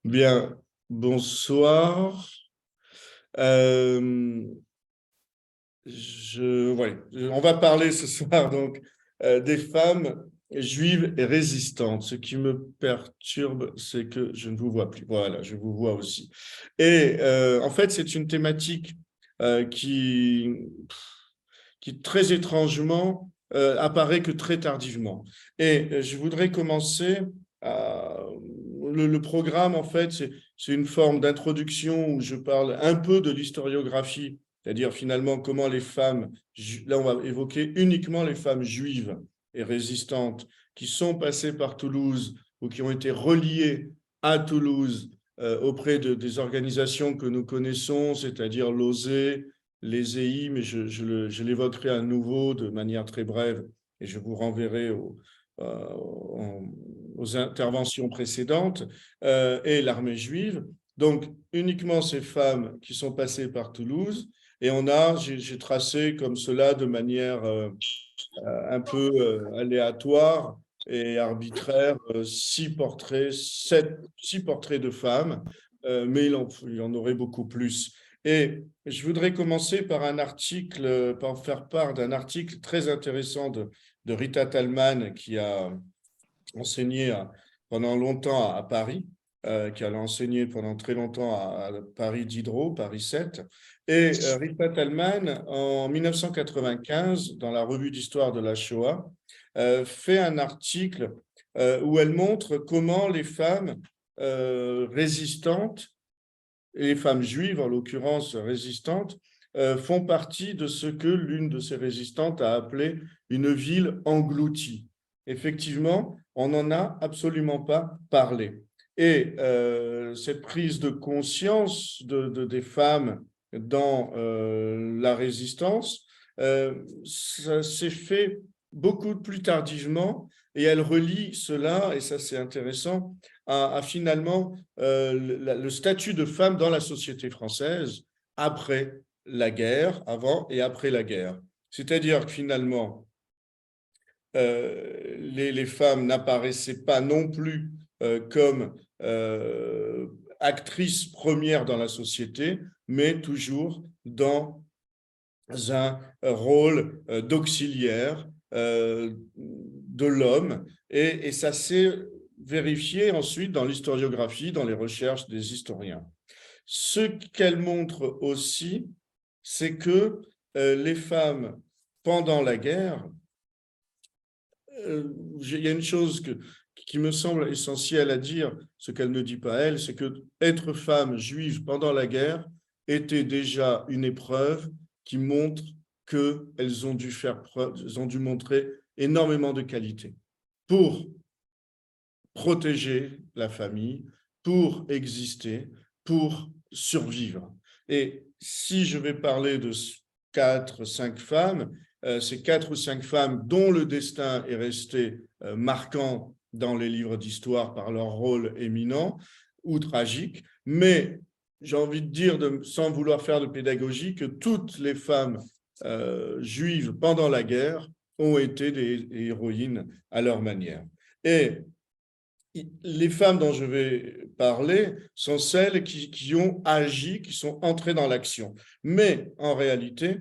Bien, bonsoir. Euh, on va parler ce soir donc des femmes juives et résistantes. Ce qui me perturbe, c'est que je ne vous vois plus. Voilà, je vous vois aussi. Et en fait, c'est une thématique euh, qui, qui très étrangement apparaît que très tardivement. Et je voudrais commencer le programme, en fait, c'est une forme d'introduction où je parle un peu de l'historiographie, c'est-à-dire finalement comment les femmes, là on va évoquer uniquement les femmes juives et résistantes qui sont passées par Toulouse ou qui ont été reliées à Toulouse auprès des organisations que nous connaissons, c'est-à-dire l'OSE, les EI, mais je l'évoquerai à nouveau de manière très brève et je vous renverrai aux interventions précédentes, et l'armée juive. Donc, uniquement ces femmes qui sont passées par Toulouse. Et j'ai tracé comme cela de manière un peu aléatoire et arbitraire, six portraits de femmes, mais il y en aurait beaucoup plus. Et je voudrais commencer par par faire part d'un article très intéressant de Rita Tallman, qui a enseigné pendant longtemps à Paris, qui a enseigné pendant très longtemps à Paris Diderot, Paris 7. Et Rita Tallman, en 1995, dans la revue d'histoire de la Shoah, fait un article où elle montre comment les femmes résistantes, et les femmes juives en l'occurrence résistantes, font partie de ce que l'une de ces résistantes a appelé une ville engloutie. Effectivement, on n'en a absolument pas parlé. Et cette prise de conscience des femmes dans la résistance, ça s'est fait beaucoup plus tardivement, et elle relie cela, et ça c'est intéressant, à finalement le statut de femme dans la société française après la guerre, avant et après la guerre. C'est-à-dire que finalement, les femmes n'apparaissaient pas non plus comme actrices premières dans la société, mais toujours dans un rôle d'auxiliaire de l'homme. Et ça s'est vérifié ensuite dans l'historiographie, dans les recherches des historiens. Ce qu'elle montre aussi, c'est que les femmes, pendant la guerre, il y a une chose qui me semble essentielle à dire, ce qu'elle ne dit pas elle, c'est que être femme juive pendant la guerre était déjà une épreuve qui montre qu'elles ont dû faire preuve, elles ont dû montrer énormément de qualités pour protéger la famille, pour exister, pour survivre. Et si je vais parler de 4 ou 5 femmes, ces 4 ou 5 femmes dont le destin est resté marquant dans les livres d'histoire par leur rôle éminent ou tragique, mais j'ai envie de dire, sans vouloir faire de pédagogie, que toutes les femmes juives pendant la guerre ont été des héroïnes à leur manière. Et les femmes dont je vais parler sont celles qui ont agi, qui sont entrées dans l'action. Mais en réalité,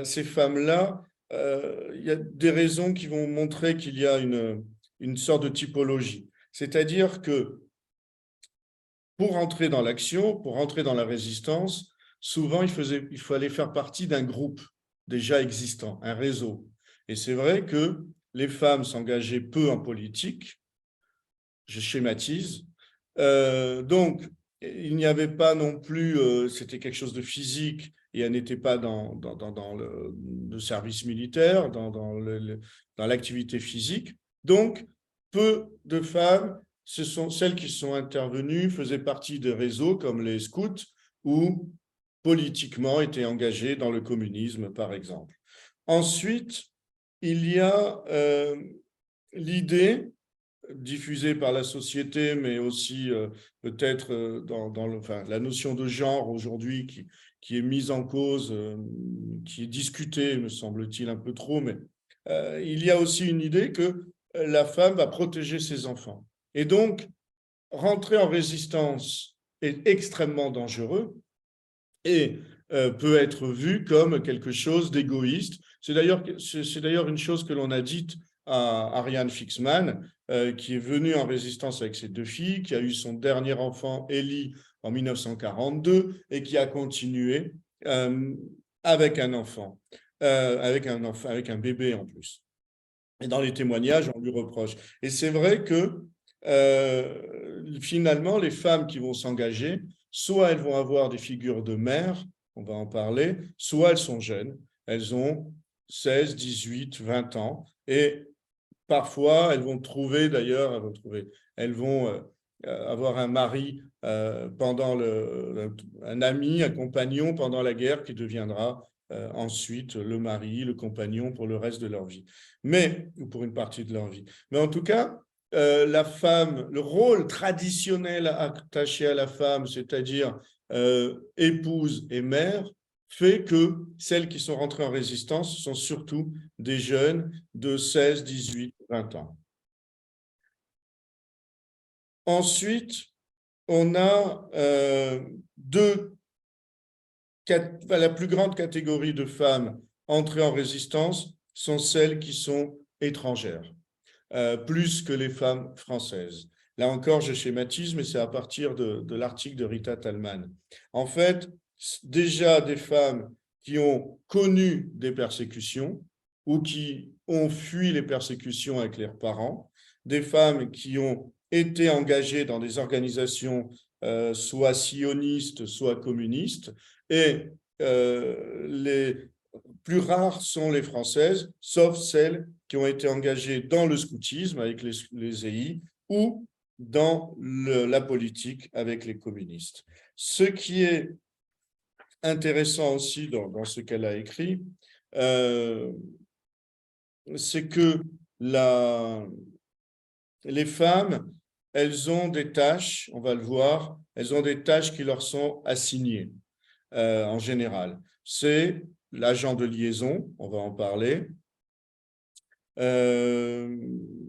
ces femmes-là, il y a des raisons qui vont montrer qu'il y a une sorte de typologie. C'est-à-dire que pour entrer dans l'action, pour entrer dans la résistance, souvent il fallait faire partie d'un groupe déjà existant, un réseau. Et c'est vrai que les femmes s'engageaient peu en politique, je schématise. Donc, il n'y avait pas non plus, c'était quelque chose de physique, et elle n'était pas dans le service militaire, dans l'activité physique. Donc, peu de femmes, ce sont celles qui sont intervenues, faisaient partie de réseaux comme les scouts ou politiquement étaient engagées dans le communisme, par exemple. Ensuite, il y a l'idée diffusée par la société, mais aussi peut-être la notion de genre aujourd'hui qui est mise en cause, qui est discutée, me semble-t-il, un peu trop, mais il y a aussi une idée que la femme va protéger ses enfants. Et donc, rentrer en résistance est extrêmement dangereux et peut être vu comme quelque chose d'égoïste. C'est d'ailleurs une chose que l'on a dite à Ariane Fixman, qui est venue en résistance avec ses 2 filles, qui a eu son dernier enfant, Ellie, en 1942, et qui a continué avec un enfant, avec un bébé en plus. Et dans les témoignages, on lui reproche. Et c'est vrai que finalement, les femmes qui vont s'engager, soit elles vont avoir des figures de mère, on va en parler, soit elles sont jeunes, elles ont 16, 18, 20 ans, et parfois elles vont trouver, d'ailleurs, elles vont avoir un mari un ami, un compagnon pendant la guerre qui deviendra ensuite le mari, le compagnon pour le reste de leur vie, ou pour une partie de leur vie. Mais en tout cas, la femme, le rôle traditionnel attaché à la femme, c'est-à-dire épouse et mère, fait que celles qui sont rentrées en résistance sont surtout des jeunes de 16, 18, 20 ans. Ensuite, on a la plus grande catégorie de femmes entrées en résistance sont celles qui sont étrangères, plus que les femmes françaises. Là encore, je schématise, mais c'est à partir de l'article de Rita Tallman. En fait, déjà des femmes qui ont connu des persécutions ou qui ont fui les persécutions avec leurs parents, des femmes qui ont été engagées dans des organisations soit sionistes, soit communistes, et les plus rares sont les Françaises, sauf celles qui ont été engagées dans le scoutisme avec les EI ou dans la politique avec les communistes. Ce qui est intéressant aussi dans ce qu'elle a écrit, c'est que les femmes, elles ont des tâches, on va le voir, elles ont des tâches qui leur sont assignées en général. C'est l'agent de liaison, on va en parler,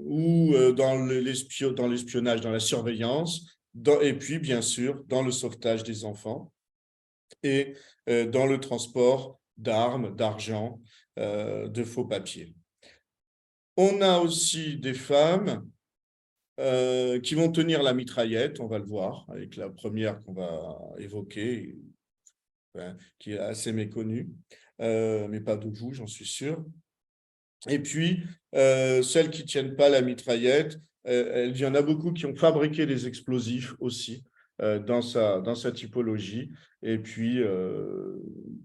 ou dans l'espionnage, dans la surveillance, et puis bien sûr dans le sauvetage des enfants et dans le transport d'armes, d'argent, de faux papiers. On a aussi des femmes qui vont tenir la mitraillette, on va le voir, avec la première qu'on va évoquer, qui est assez méconnue, mais pas de vous, j'en suis sûr. Et puis, celles qui ne tiennent pas la mitraillette, il y en a beaucoup qui ont fabriqué des explosifs aussi dans sa typologie, et puis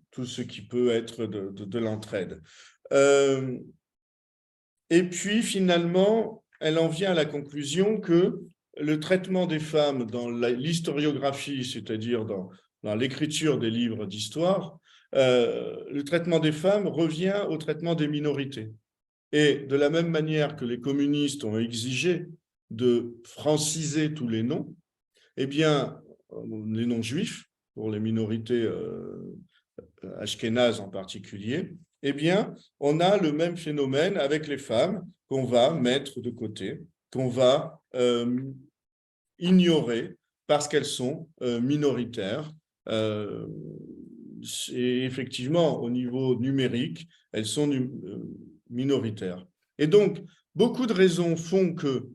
tout ce qui peut être de l'entraide. Et puis, finalement, elle en vient à la conclusion que le traitement des femmes dans l'historiographie, c'est-à-dire dans l'écriture des livres d'histoire, le traitement des femmes revient au traitement des minorités. Et de la même manière que les communistes ont exigé de franciser tous les noms, eh bien, les noms juifs, pour les minorités ashkénazes en particulier, eh bien, on a le même phénomène avec les femmes qu'on va mettre de côté, qu'on va ignorer parce qu'elles sont minoritaires. Et effectivement, au niveau numérique, elles sont minoritaires. Et donc, beaucoup de raisons font que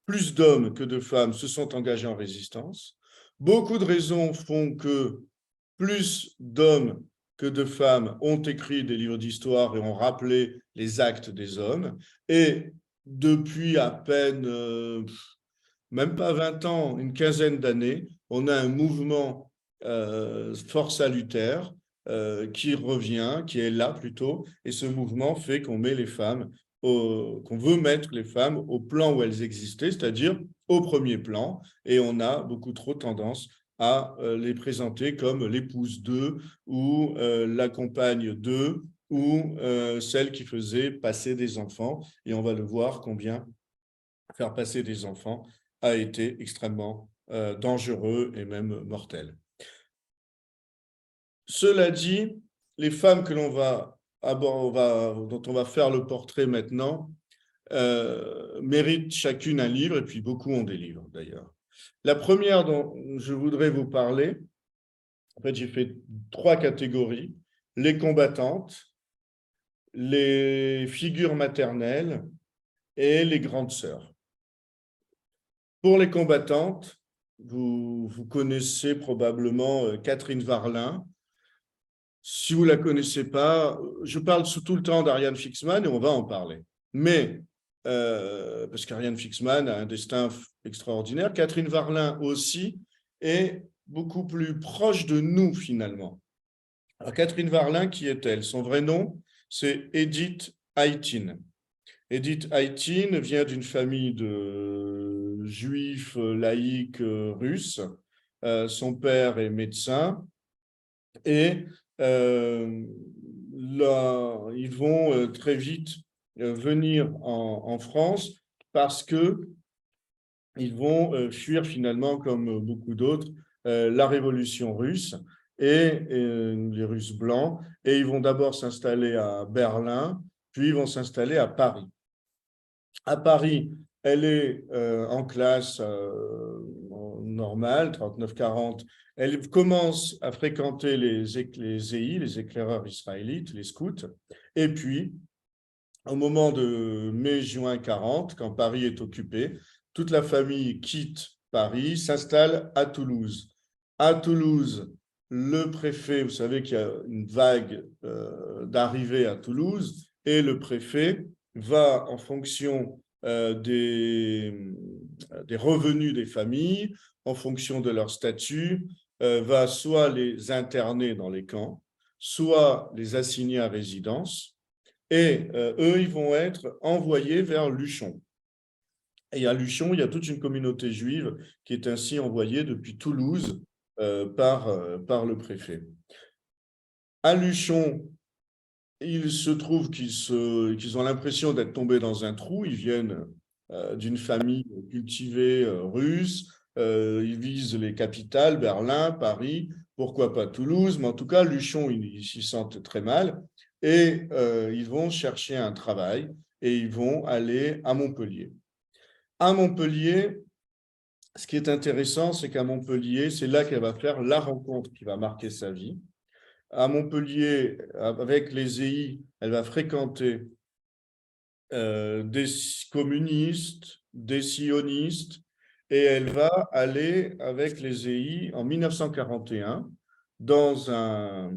plus d'hommes que de femmes se sont engagés en résistance. Beaucoup de raisons font que plus d'hommes que de femmes ont écrit des livres d'histoire et ont rappelé les actes des hommes. Et depuis à peine, même pas 20 ans, une quinzaine d'années, on a un mouvement fort salutaire qui revient, qui est là plutôt, et ce mouvement fait qu'on met les femmes, qu'on veut mettre les femmes au plan où elles existaient, c'est-à-dire au premier plan, et on a beaucoup trop tendance à les présenter comme l'épouse d'eux ou la compagne d'eux ou celle qui faisait passer des enfants, et on va le voir combien faire passer des enfants a été extrêmement dangereux et même mortel. Cela dit, les femmes que dont on va faire le portrait maintenant, méritent chacune un livre, et puis beaucoup ont des livres d'ailleurs. La première dont je voudrais vous parler, en fait, j'ai fait 3 catégories: les combattantes, les figures maternelles et les grandes sœurs. Pour les combattantes, vous connaissez probablement Catherine Varlin. Si vous ne la connaissez pas, je parle tout le temps d'Ariane Fixman et on va en parler. Mais, parce qu'Ariane Fixman a un destin extraordinaire, Catherine Varlin aussi est beaucoup plus proche de nous finalement. Alors, Catherine Varlin, qui est-elle? Son vrai nom, c'est Edith Aitin. Edith Aitin vient d'une famille de juifs laïcs russes. Son père est médecin et là, ils vont très vite venir en France parce qu'ils vont fuir finalement, comme beaucoup d'autres, la révolution russe et les Russes blancs. Et ils vont d'abord s'installer à Berlin, puis ils vont s'installer à Paris. À Paris, elle est en classe normale, 39-40. Elle commence à fréquenter les EI, les éclaireurs israélites, les scouts. Et puis, au moment de mai-juin 40, quand Paris est occupé, toute la famille quitte Paris, s'installe à Toulouse. À Toulouse, le préfet, vous savez qu'il y a une vague d'arrivée à Toulouse, et le préfet va, en fonction des revenus des familles, en fonction de leur statut, va soit les interner dans les camps, soit les assigner à résidence, et eux, ils vont être envoyés vers Luchon. Et à Luchon, il y a toute une communauté juive qui est ainsi envoyée depuis Toulouse par le préfet. À Luchon, il se trouve qu'ils ont l'impression d'être tombés dans un trou. Ils viennent d'une famille cultivée russe. Ils visent les capitales, Berlin, Paris, pourquoi pas Toulouse, mais en tout cas, Luchon, ils s'y sentent très mal. Et ils vont chercher un travail et ils vont aller à Montpellier. À Montpellier, ce qui est intéressant, c'est qu'à Montpellier, c'est là qu'elle va faire la rencontre qui va marquer sa vie. À Montpellier, avec les EI, elle va fréquenter des communistes, des sionistes, et elle va aller avec les EI en 1941 dans un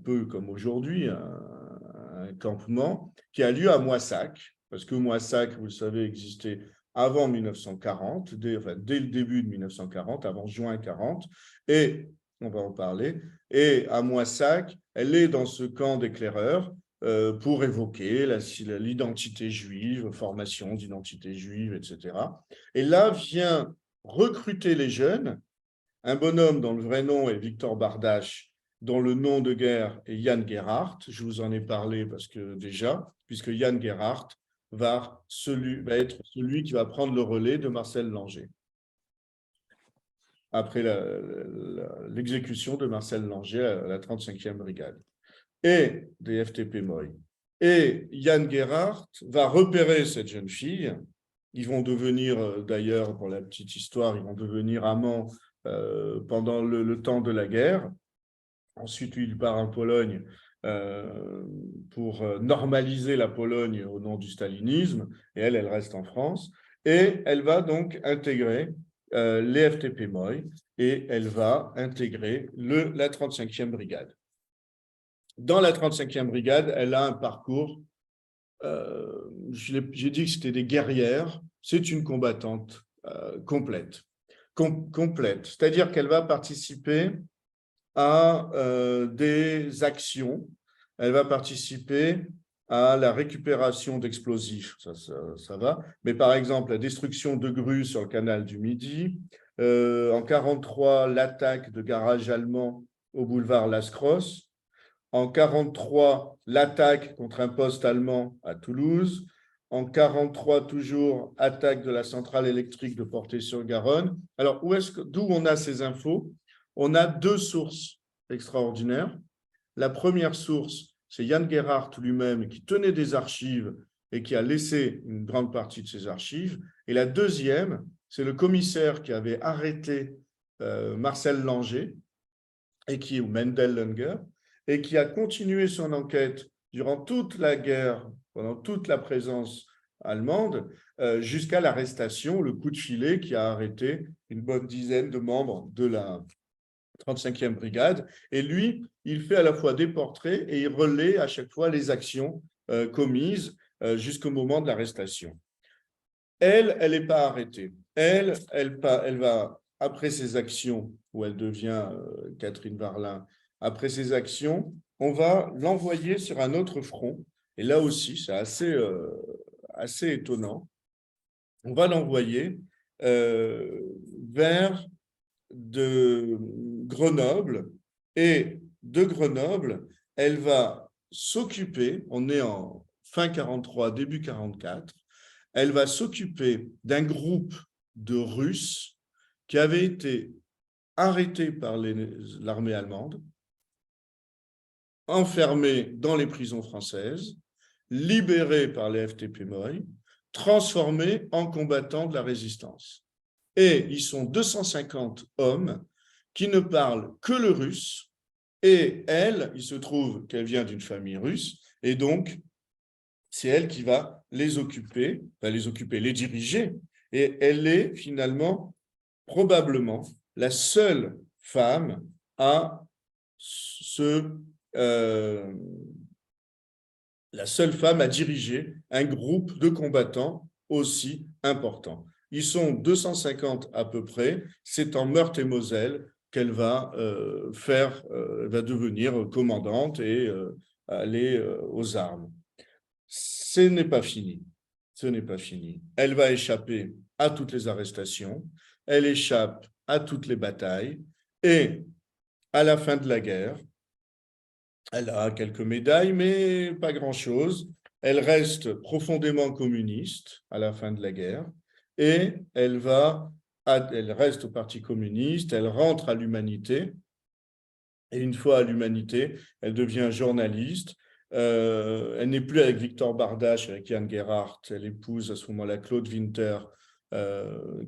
peu comme aujourd'hui, un campement qui a lieu à Moissac, parce que Moissac, vous le savez, existait avant 1940, dès le début de 1940, avant juin 40, et on va en parler. Et à Moissac, elle est dans ce camp d'éclaireurs pour évoquer l'identité juive, formation d'identité juive, etc. Et là vient recruter les jeunes un bonhomme dont le vrai nom est Victor Bardache, dont le nom de guerre est Yann Gerhardt. Je vous en ai parlé parce que déjà, puisque Yann Gerhardt va être celui qui va prendre le relais de Marcel Langer après l'exécution de Marcel Langer à la 35e brigade et des FTP Moy. Et Yann Gerhardt va repérer cette jeune fille. Ils vont devenir, d'ailleurs, pour la petite histoire, ils vont devenir amants pendant le temps de la guerre. Ensuite, il part en Pologne pour normaliser la Pologne au nom du stalinisme, et elle reste en France. Et elle va donc intégrer les FTP Moy, et elle va intégrer la 35e brigade. Dans la 35e brigade, elle a un parcours, j'ai dit que c'était des guerrières, c'est une combattante complète. Complète, c'est-à-dire qu'elle va participer à des actions, elle va participer à la récupération d'explosifs, ça va, mais par exemple la destruction de grues sur le canal du Midi, en 1943, l'attaque de garages allemands au boulevard Lascrosse, en 1943, l'attaque contre un poste allemand à Toulouse. En 1943, toujours, attaque de la centrale électrique de Portet-sur-Garonne. Alors, d'où on a ces infos? On a 2 sources extraordinaires. La première source, c'est Yann Gerhardt lui-même qui tenait des archives et qui a laissé une grande partie de ses archives. Et la deuxième, c'est le commissaire qui avait arrêté Marcel Langer, ou Mendel Langer, et qui a continué son enquête durant toute la guerre, pendant toute la présence allemande, jusqu'à l'arrestation, le coup de filet qui a arrêté une bonne dizaine de membres de la 35e brigade. Et lui, il fait à la fois des portraits et il relaie à chaque fois les actions commises jusqu'au moment de l'arrestation. Elle n'est pas arrêtée. Elle va, après ses actions, où elle devient Catherine Varlin, après ses actions, on va l'envoyer sur un autre front. Et là aussi, c'est assez étonnant. On va l'envoyer vers de Grenoble. Et de Grenoble, elle va s'occuper, on est en fin 43, début 44, elle va s'occuper d'un groupe de Russes qui avait été arrêtés par l'armée allemande, enfermés dans les prisons françaises, libérés par les FTP-MOI, transformés en combattants de la résistance. Et ils sont 250 hommes qui ne parlent que le russe. Et elle, il se trouve qu'elle vient d'une famille russe, et donc c'est elle qui va les occuper, les diriger, et elle est finalement probablement la seule femme à la seule femme à diriger un groupe de combattants aussi important. Ils sont 250 à peu près, c'est en Meurthe-et-Moselle qu'elle va va devenir commandante et aller aux armes. Ce n'est pas fini. Ce n'est pas fini. Elle va échapper à toutes les arrestations, elle échappe à toutes les batailles, et à la fin de la guerre, elle a quelques médailles, mais pas grand-chose. Elle reste profondément communiste à la fin de la guerre, et elle reste au Parti communiste, elle rentre à l'Humanité, et une fois à l'Humanité, elle devient journaliste. Elle n'est plus avec Victor Bardache, avec Yann Gerhardt, elle épouse à ce moment-là Claude Winter,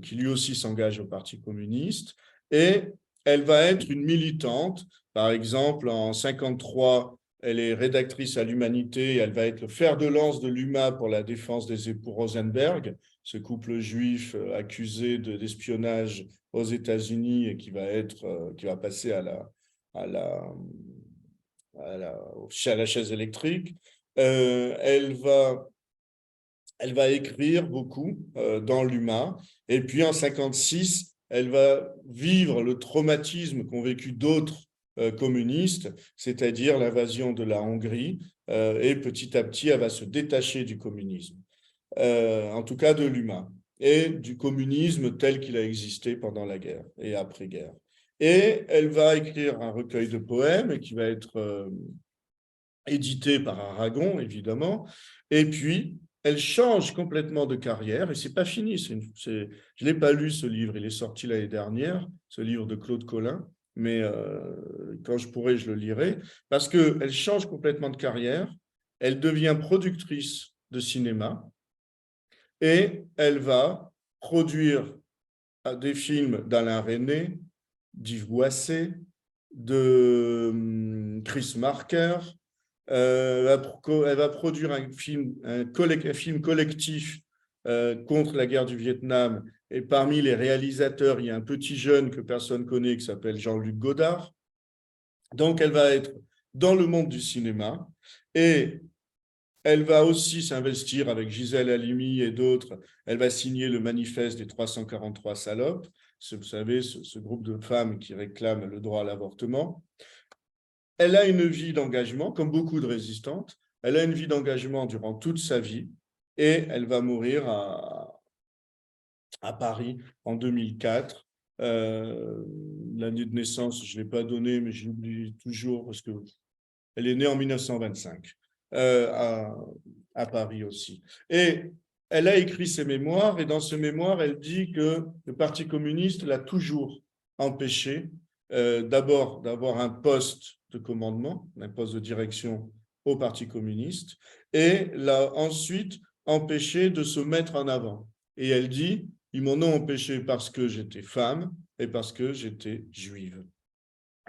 qui lui aussi s'engage au Parti communiste, et elle va être une militante. Par exemple, en 1953, elle est rédactrice à l'Humanité, elle va être le fer de lance de l'UMA pour la défense des époux Rosenberg, ce couple juif accusé d'espionnage aux États-Unis et qui va passer à la, à la chaise électrique. Elle va écrire beaucoup dans l'UMA. Et puis en 1956, elle va vivre le traumatisme qu'ont vécu d'autres communistes, c'est-à-dire l'invasion de la Hongrie. Et petit à petit, elle va se détacher du communisme, en tout cas de l'UMA, et du communisme tel qu'il a existé pendant la guerre et après-guerre. Et elle va écrire un recueil de poèmes qui va être édité par Aragon, évidemment. Et puis, elle change complètement de carrière, et c'est pas fini. Je ne l'ai pas lu, ce livre, il est sorti l'année dernière, ce livre de Claude Collin, mais quand je pourrai, je le lirai, parce qu'elle change complètement de carrière, elle devient productrice de cinéma, et elle va produire des films d'Alain Resnais, d'Yves Boisset, de Chris Marker. Elle va produire un film collectif contre la guerre du Vietnam. Et parmi les réalisateurs, il y a un petit jeune que personne ne connaît qui s'appelle Jean-Luc Godard. Donc, elle va être dans le monde du cinéma, et elle va aussi s'investir avec Gisèle Halimi et d'autres. Elle va signer le manifeste des 343 salopes, vous savez, ce groupe de femmes qui réclament le droit à l'avortement. Elle a une vie d'engagement, comme beaucoup de résistantes. Elle a une vie d'engagement durant toute sa vie, et elle va mourir à Paris en 2004. L'année de naissance, je ne l'ai pas donnée, mais je l'oublie toujours parce qu'elle est née en 1925. À Paris aussi. Et elle a écrit ses mémoires, et dans ses mémoires, elle dit que le Parti communiste l'a toujours empêché d'abord d'avoir un poste de commandement, un poste de direction au Parti communiste, et l'a ensuite empêché de se mettre en avant. Et elle dit, ils m'en ont empêché parce que j'étais femme et parce que j'étais juive.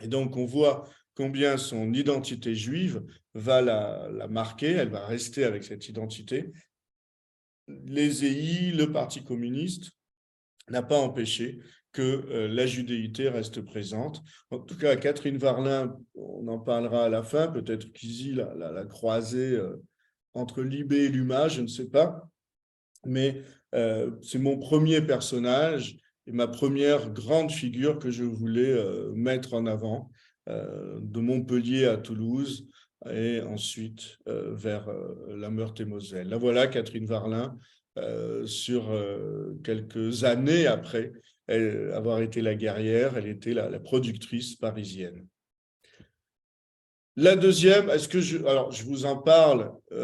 Et donc, on voit combien son identité juive va la marquer, elle va rester avec cette identité. Les EI, le Parti communiste, n'a pas empêché que la judéité reste présente. En tout cas, Catherine Varlin, on en parlera à la fin, peut-être qu'Izzy l'a croisée entre Libé et Luma, je ne sais pas, mais c'est mon premier personnage et ma première grande figure que je voulais mettre en avant, de Montpellier à Toulouse et ensuite vers la Meurthe-et-Moselle. La voilà, Catherine Varlin, sur quelques années après avoir été la guerrière, elle était la productrice parisienne. La deuxième, alors je vous en parle, je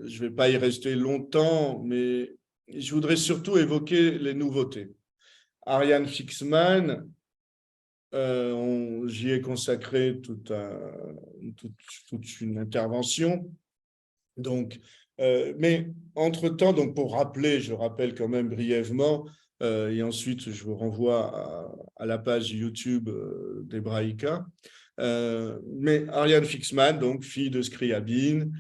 ne vais pas y rester longtemps, mais je voudrais surtout évoquer les nouveautés. Ariane Fixman, j'y ai consacré toute une intervention. Donc, mais entre-temps, donc pour rappeler, je rappelle quand même brièvement, et ensuite je vous renvoie à la page YouTube d'Hebraïka. Mais Ariane Fixman, donc fille de Scriabine,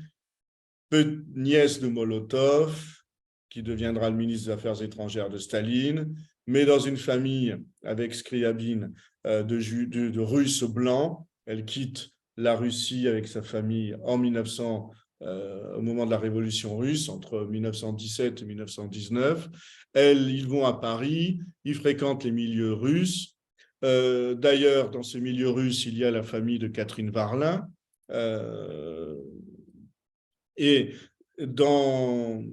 nièce de Molotov, qui deviendra le ministre des Affaires étrangères de Staline, mais dans une famille avec Scriabine de Russes blancs. Elle quitte la Russie avec sa famille en 1900, au moment de la Révolution russe, entre 1917 et 1919. Ils vont à Paris, ils fréquentent les milieux russes. D'ailleurs, dans ces milieux russes, il y a la famille de Catherine Varlin. Et dans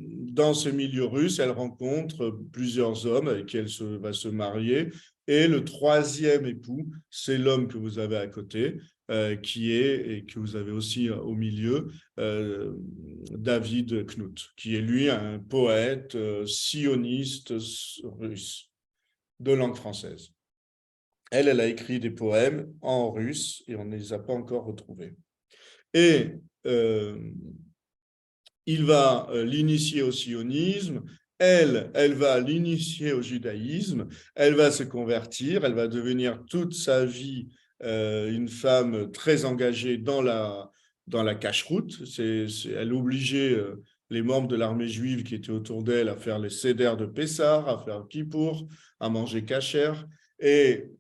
ce milieu russe, elle rencontre plusieurs hommes avec qui elle va se marier. Et le troisième époux, c'est l'homme que vous avez à côté, et que vous avez aussi au milieu, David Knut, qui est lui un poète sioniste russe de langue française. Elle a écrit des poèmes en russe et on ne les a pas encore retrouvés. Et il va l'initier au sionisme, elle va l'initier au judaïsme, elle va se convertir, elle va devenir toute sa vie une femme très engagée dans la cacheroute. Elle obligeait les membres de l'armée juive qui étaient autour d'elle à faire les seder de Pessah, à faire Kippour, à manger kasher, et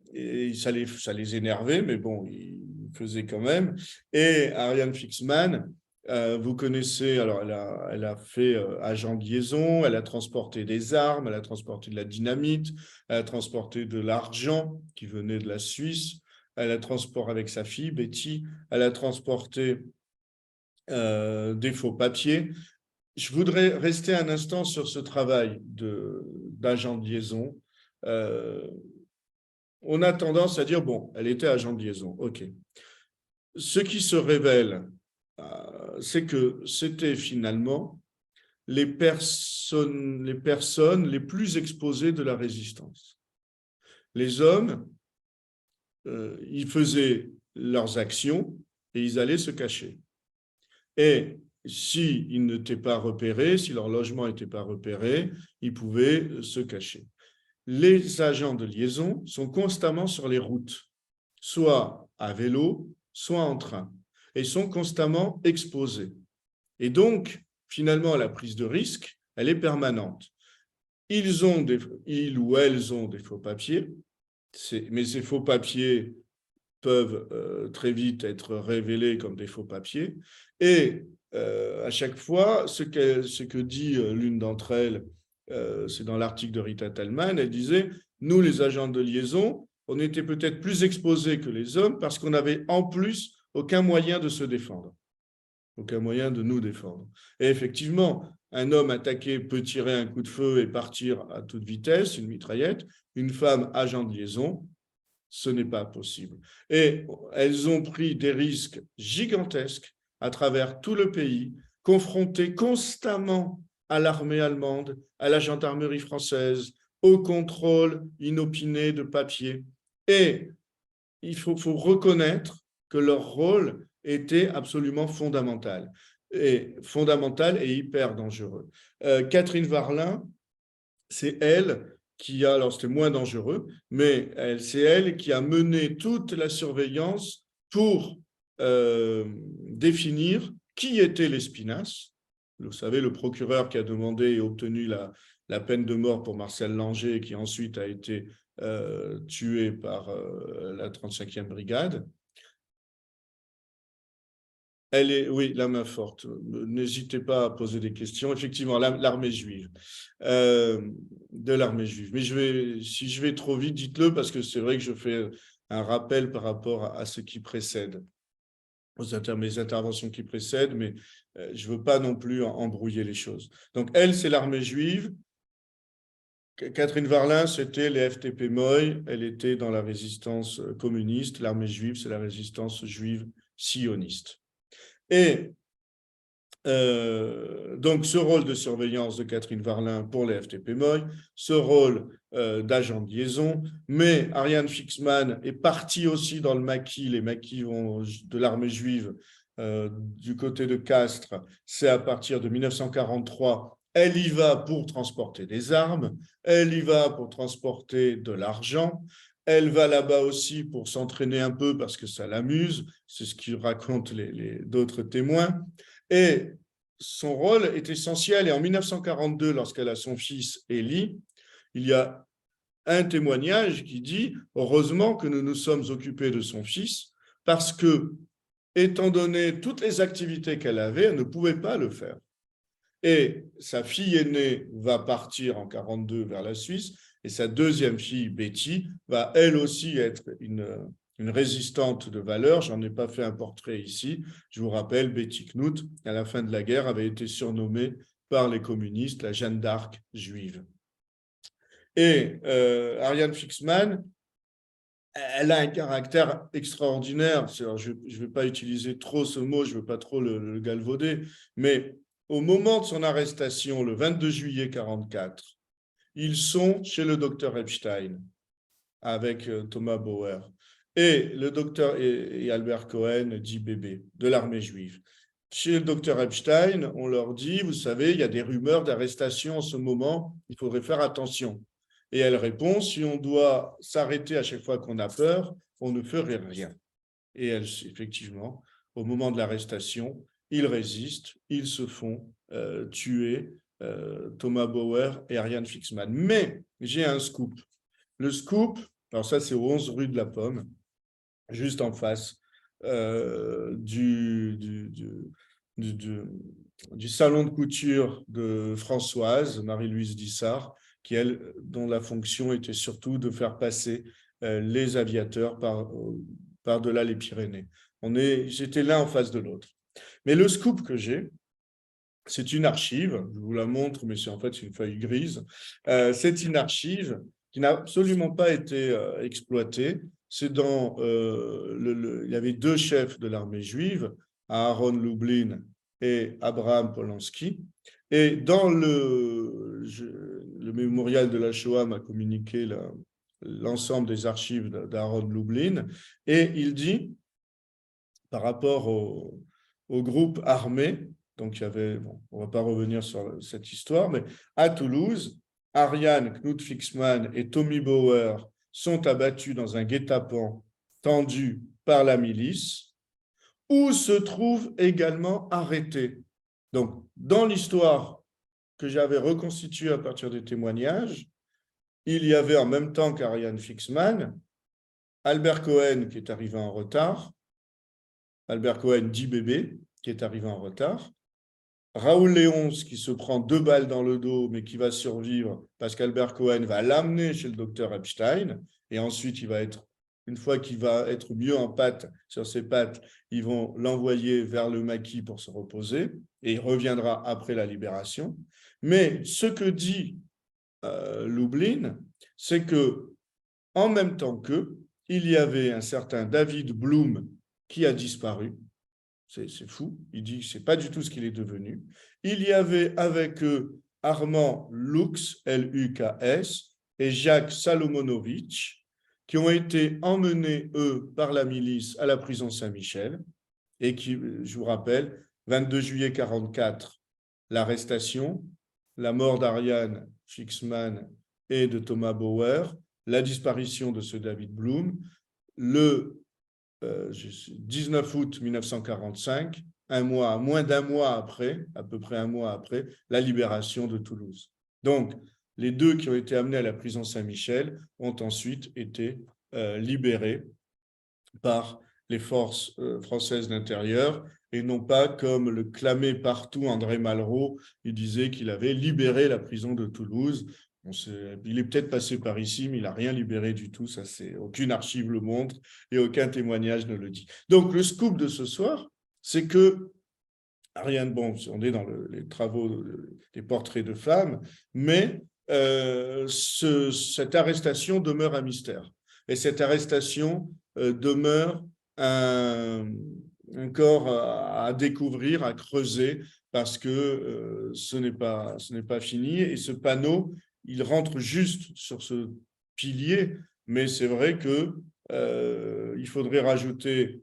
ça les énervait, mais bon, ils faisaient quand même. Et Ariane Fixman, vous connaissez, alors elle a fait agent de liaison, elle a transporté des armes, elle a transporté de la dynamite, elle a transporté de l'argent qui venait de la Suisse, elle a transporté avec sa fille Betty, elle a transporté des faux papiers. Je voudrais rester un instant sur ce travail d'agent de liaison. On a tendance à dire, bon, elle était agent de liaison, ok. Ce qui se révèle, c'est que c'était finalement les personnes les plus exposées de la résistance. Les hommes, ils faisaient leurs actions et ils allaient se cacher. Et s'ils n'étaient pas repérés, si leur logement n'était pas repéré, ils pouvaient se cacher. Les agents de liaison sont constamment sur les routes, soit à vélo, soit en train, et sont constamment exposés. Et donc, finalement, la prise de risque, elle est permanente. Ils ou elles ont des faux papiers, mais ces faux papiers peuvent très vite être révélés comme des faux papiers. Et à chaque fois, ce que dit l'une d'entre elles, c'est dans l'article de Rita Tallman, elle disait, nous, les agents de liaison, on était peut-être plus exposés que les hommes parce qu'on n'avait en plus aucun moyen de se défendre, aucun moyen de nous défendre. Et effectivement, un homme attaqué peut tirer un coup de feu et partir à toute vitesse, une mitraillette. Une femme agent de liaison, ce n'est pas possible. Et elles ont pris des risques gigantesques à travers tout le pays, confrontées constamment à l'armée allemande, à la gendarmerie française, au contrôle inopiné de papier. Et il faut reconnaître que leur rôle était absolument fondamental. est fondamental et hyper dangereux. Catherine Varlin, c'est elle qui a, alors c'était moins dangereux, mais c'est elle qui a mené toute la surveillance pour définir qui étaient les Spinace. Vous savez, le procureur qui a demandé et obtenu la peine de mort pour Marcel Langer, qui ensuite a été tué par la 35e brigade. Elle est, oui, la main forte. N'hésitez pas à poser des questions. Effectivement, l'armée juive, de l'armée juive. Mais si je vais trop vite, dites-le, parce que c'est vrai que je fais un rappel par rapport à ce qui précède, mes interventions qui précèdent, mais je ne veux pas non plus embrouiller les choses. Donc, elle, c'est l'armée juive. Catherine Varlin, c'était les FTP-MOI. Elle était dans la résistance communiste. L'armée juive, c'est la résistance juive sioniste. Et donc, ce rôle de surveillance de Catherine Varlin pour les FTP-MOI, ce rôle d'agent de liaison, mais Ariane Fixman est partie aussi dans le maquis, les maquis de l'armée juive du côté de Castres, c'est à partir de 1943, elle y va pour transporter des armes, elle y va pour transporter de l'argent, elle va là-bas aussi pour s'entraîner un peu parce que ça l'amuse, c'est ce que racontent d'autres témoins. Et son rôle est essentiel. Et en 1942, lorsqu'elle a son fils Élie, il y a un témoignage qui dit « Heureusement que nous nous sommes occupés de son fils, parce que, étant donné toutes les activités qu'elle avait, elle ne pouvait pas le faire. » Et sa fille aînée va partir en 1942 vers la Suisse, et sa deuxième fille, Betty, va elle aussi être une résistante de valeur. Je n'en ai pas fait un portrait ici. Je vous rappelle, Betty Knut, à la fin de la guerre, avait été surnommée par les communistes la Jeanne d'Arc juive. Et Ariane Fixman, elle a un caractère extraordinaire. Je ne vais pas utiliser trop ce mot, je ne veux pas trop le galvauder, mais au moment de son arrestation, le 22 juillet 1944, ils sont chez le docteur Epstein avec Thomas Bauer et le docteur et Albert Cohen, dit bébé, de l'armée juive. Chez le docteur Epstein, on leur dit, vous savez, il y a des rumeurs d'arrestation en ce moment, il faudrait faire attention. Et elle répond, si on doit s'arrêter à chaque fois qu'on a peur, on ne ferait rien. Et elle, effectivement, au moment de l'arrestation, ils résistent, ils se font tuer, Thomas Bauer et Ariane Fixman. Mais j'ai un scoop. Le scoop, alors ça c'est aux 11 rue de la Pomme, juste en face du salon de couture de Françoise, Marie-Louise Dissart, dont la fonction était surtout de faire passer les aviateurs par-delà les Pyrénées. J'étais l'un en face de l'autre. Mais le scoop que j'ai, c'est une archive, je vous la montre, mais en fait c'est une feuille grise. C'est une archive qui n'a absolument pas été exploitée. C'est il y avait deux chefs de l'armée juive, Aaron Lublin et Abraham Polanski. Et dans le mémorial de la Shoah m'a communiqué l'ensemble des archives d'Aaron Lublin, et il dit, par rapport au groupe armé, donc il y avait, on ne va pas revenir sur cette histoire, mais à Toulouse, Ariane, Knut Fixman et Tommy Bauer sont abattus dans un guet-apens tendu par la milice, où se trouvent également arrêtés. Donc, dans l'histoire que j'avais reconstituée à partir des témoignages, il y avait en même temps qu'Ariane Fixman, Albert Cohen qui est arrivé en retard, Albert Cohen dit bébé, qui est arrivé en retard, Raoul Léonce qui se prend 2 balles dans le dos, mais qui va survivre parce qu'Albert Cohen va l'amener chez le docteur Epstein, et ensuite, une fois qu'il va être mieux en pattes, sur ses pattes, ils vont l'envoyer vers le maquis pour se reposer, et il reviendra après la libération. Mais ce que dit Lublin, c'est que en même temps qu'eux, il y avait un certain David Blum qui a disparu. C'est fou. Il dit que ce n'est pas du tout ce qu'il est devenu. Il y avait avec eux Armand Lux, L-U-K-S, et Jacques Salomonovitch, qui ont été emmenés, eux, par la milice à la prison Saint-Michel, et qui, je vous rappelle, 22 juillet 1944, l'arrestation, la mort d'Ariane Fixman et de Thomas Bauer, la disparition de ce David Bloom, le 19 août 1945, moins d'un mois après, à peu près un mois après, la libération de Toulouse. Donc, les deux qui ont été amenés à la prison Saint-Michel ont ensuite été libérés par les forces françaises d'intérieur et non pas comme le clamait partout André Malraux, il disait qu'il avait libéré la prison de Toulouse. Il est peut-être passé par ici, mais il n'a rien libéré du tout, ça c'est aucune archive le montre et aucun témoignage ne le dit. Donc le scoop de ce soir, c'est que Ariane, bon, on est dans les travaux, des portraits de femmes, mais cette arrestation demeure un mystère. Et cette arrestation demeure un corps à découvrir, à creuser, parce que ce n'est pas fini. Et ce panneau, il rentre juste sur ce pilier, mais c'est vrai que il faudrait rajouter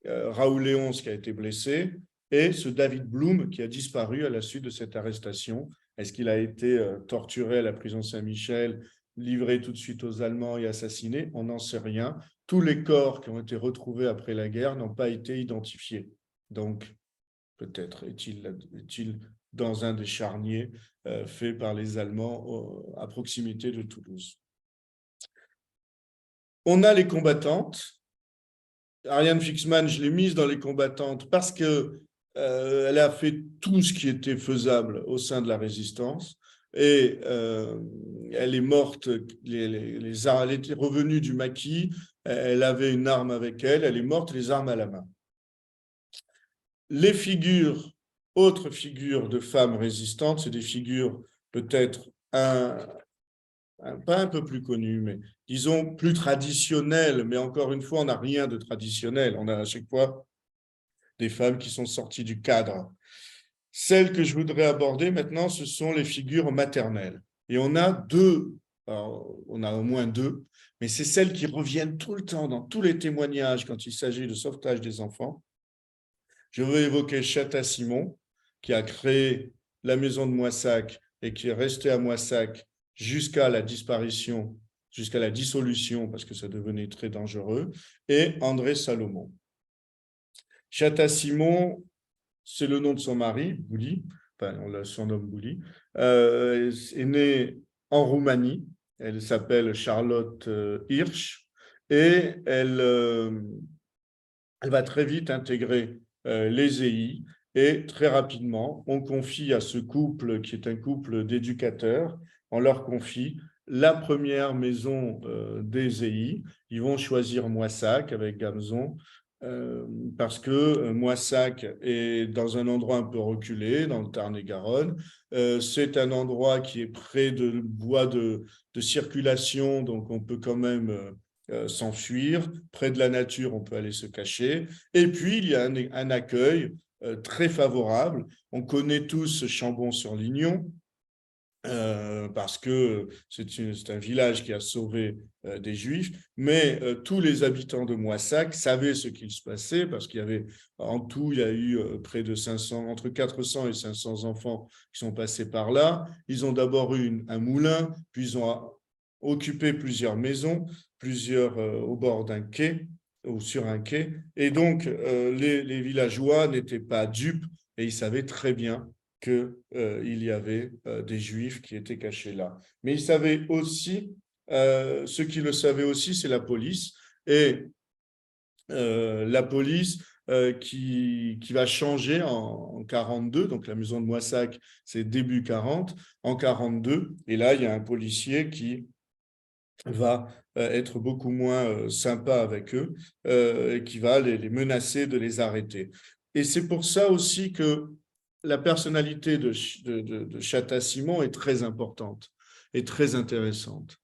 Raoul Léonce qui a été blessé, et ce David Bloom qui a disparu à la suite de cette arrestation. Est-ce qu'il a été torturé à la prison Saint-Michel, livré tout de suite aux Allemands et assassiné? On n'en sait rien. Tous les corps qui ont été retrouvés après la guerre n'ont pas été identifiés. Donc, peut-être est-il dans un des charniers faits par les Allemands à proximité de Toulouse. On a les combattantes. Ariane Fixman, je l'ai mise dans les combattantes parce que elle a fait tout ce qui était faisable au sein de la résistance et elle est morte, elle était revenue du maquis, elle avait une arme avec elle, elle est morte les armes à la main. Les figures, autres figures de femmes résistantes, c'est des figures peut-être pas un peu plus connues, mais disons plus traditionnelles, mais encore une fois, on n'a rien de traditionnel, on a à chaque fois des femmes qui sont sorties du cadre. Celles que je voudrais aborder maintenant, ce sont les figures maternelles. Et on a deux, alors, on a au moins deux, mais c'est celles qui reviennent tout le temps dans tous les témoignages quand il s'agit de sauvetage des enfants. Je veux évoquer Chata Simon, qui a créé la maison de Moissac et qui est resté à Moissac jusqu'à la disparition, jusqu'à la dissolution, parce que ça devenait très dangereux, et André Salomon. Chata Simon, c'est le nom de son mari, Bouli, enfin on la surnomme Bouli, est née en Roumanie, elle s'appelle Charlotte Hirsch, et elle va très vite intégrer les EI, et très rapidement, on confie à ce couple, qui est un couple d'éducateurs, on leur confie la première maison des EI. Ils vont choisir Moissac avec Gamzon, parce que Moissac est dans un endroit un peu reculé, dans le Tarn-et-Garonne. C'est un endroit qui est près de voies de circulation, donc on peut quand même s'enfuir. Près de la nature, on peut aller se cacher. Et puis, il y a un accueil très favorable. On connaît tous Chambon-sur-Lignon, parce que c'est un village qui a sauvé des Juifs, mais tous les habitants de Moissac savaient ce qu'il se passait, parce qu'il y avait, en tout, il y a eu près de 500, entre 400 et 500 enfants qui sont passés par là. Ils ont d'abord eu un moulin, puis ils ont occupé plusieurs maisons, plusieurs au bord d'un quai, ou sur un quai, et donc les villageois n'étaient pas dupes, et ils savaient très bien qu'il y avait des Juifs qui étaient cachés là. Mais ils savaient aussi, ceux qui le savaient aussi, c'est la police. Et la police qui va changer en 42, donc la maison de Moissac, c'est début 40, en 42. Et là, il y a un policier qui va être beaucoup moins sympa avec eux et qui va les menacer de les arrêter. Et c'est pour ça aussi que la personnalité de Chata Simon est très importante et très intéressante.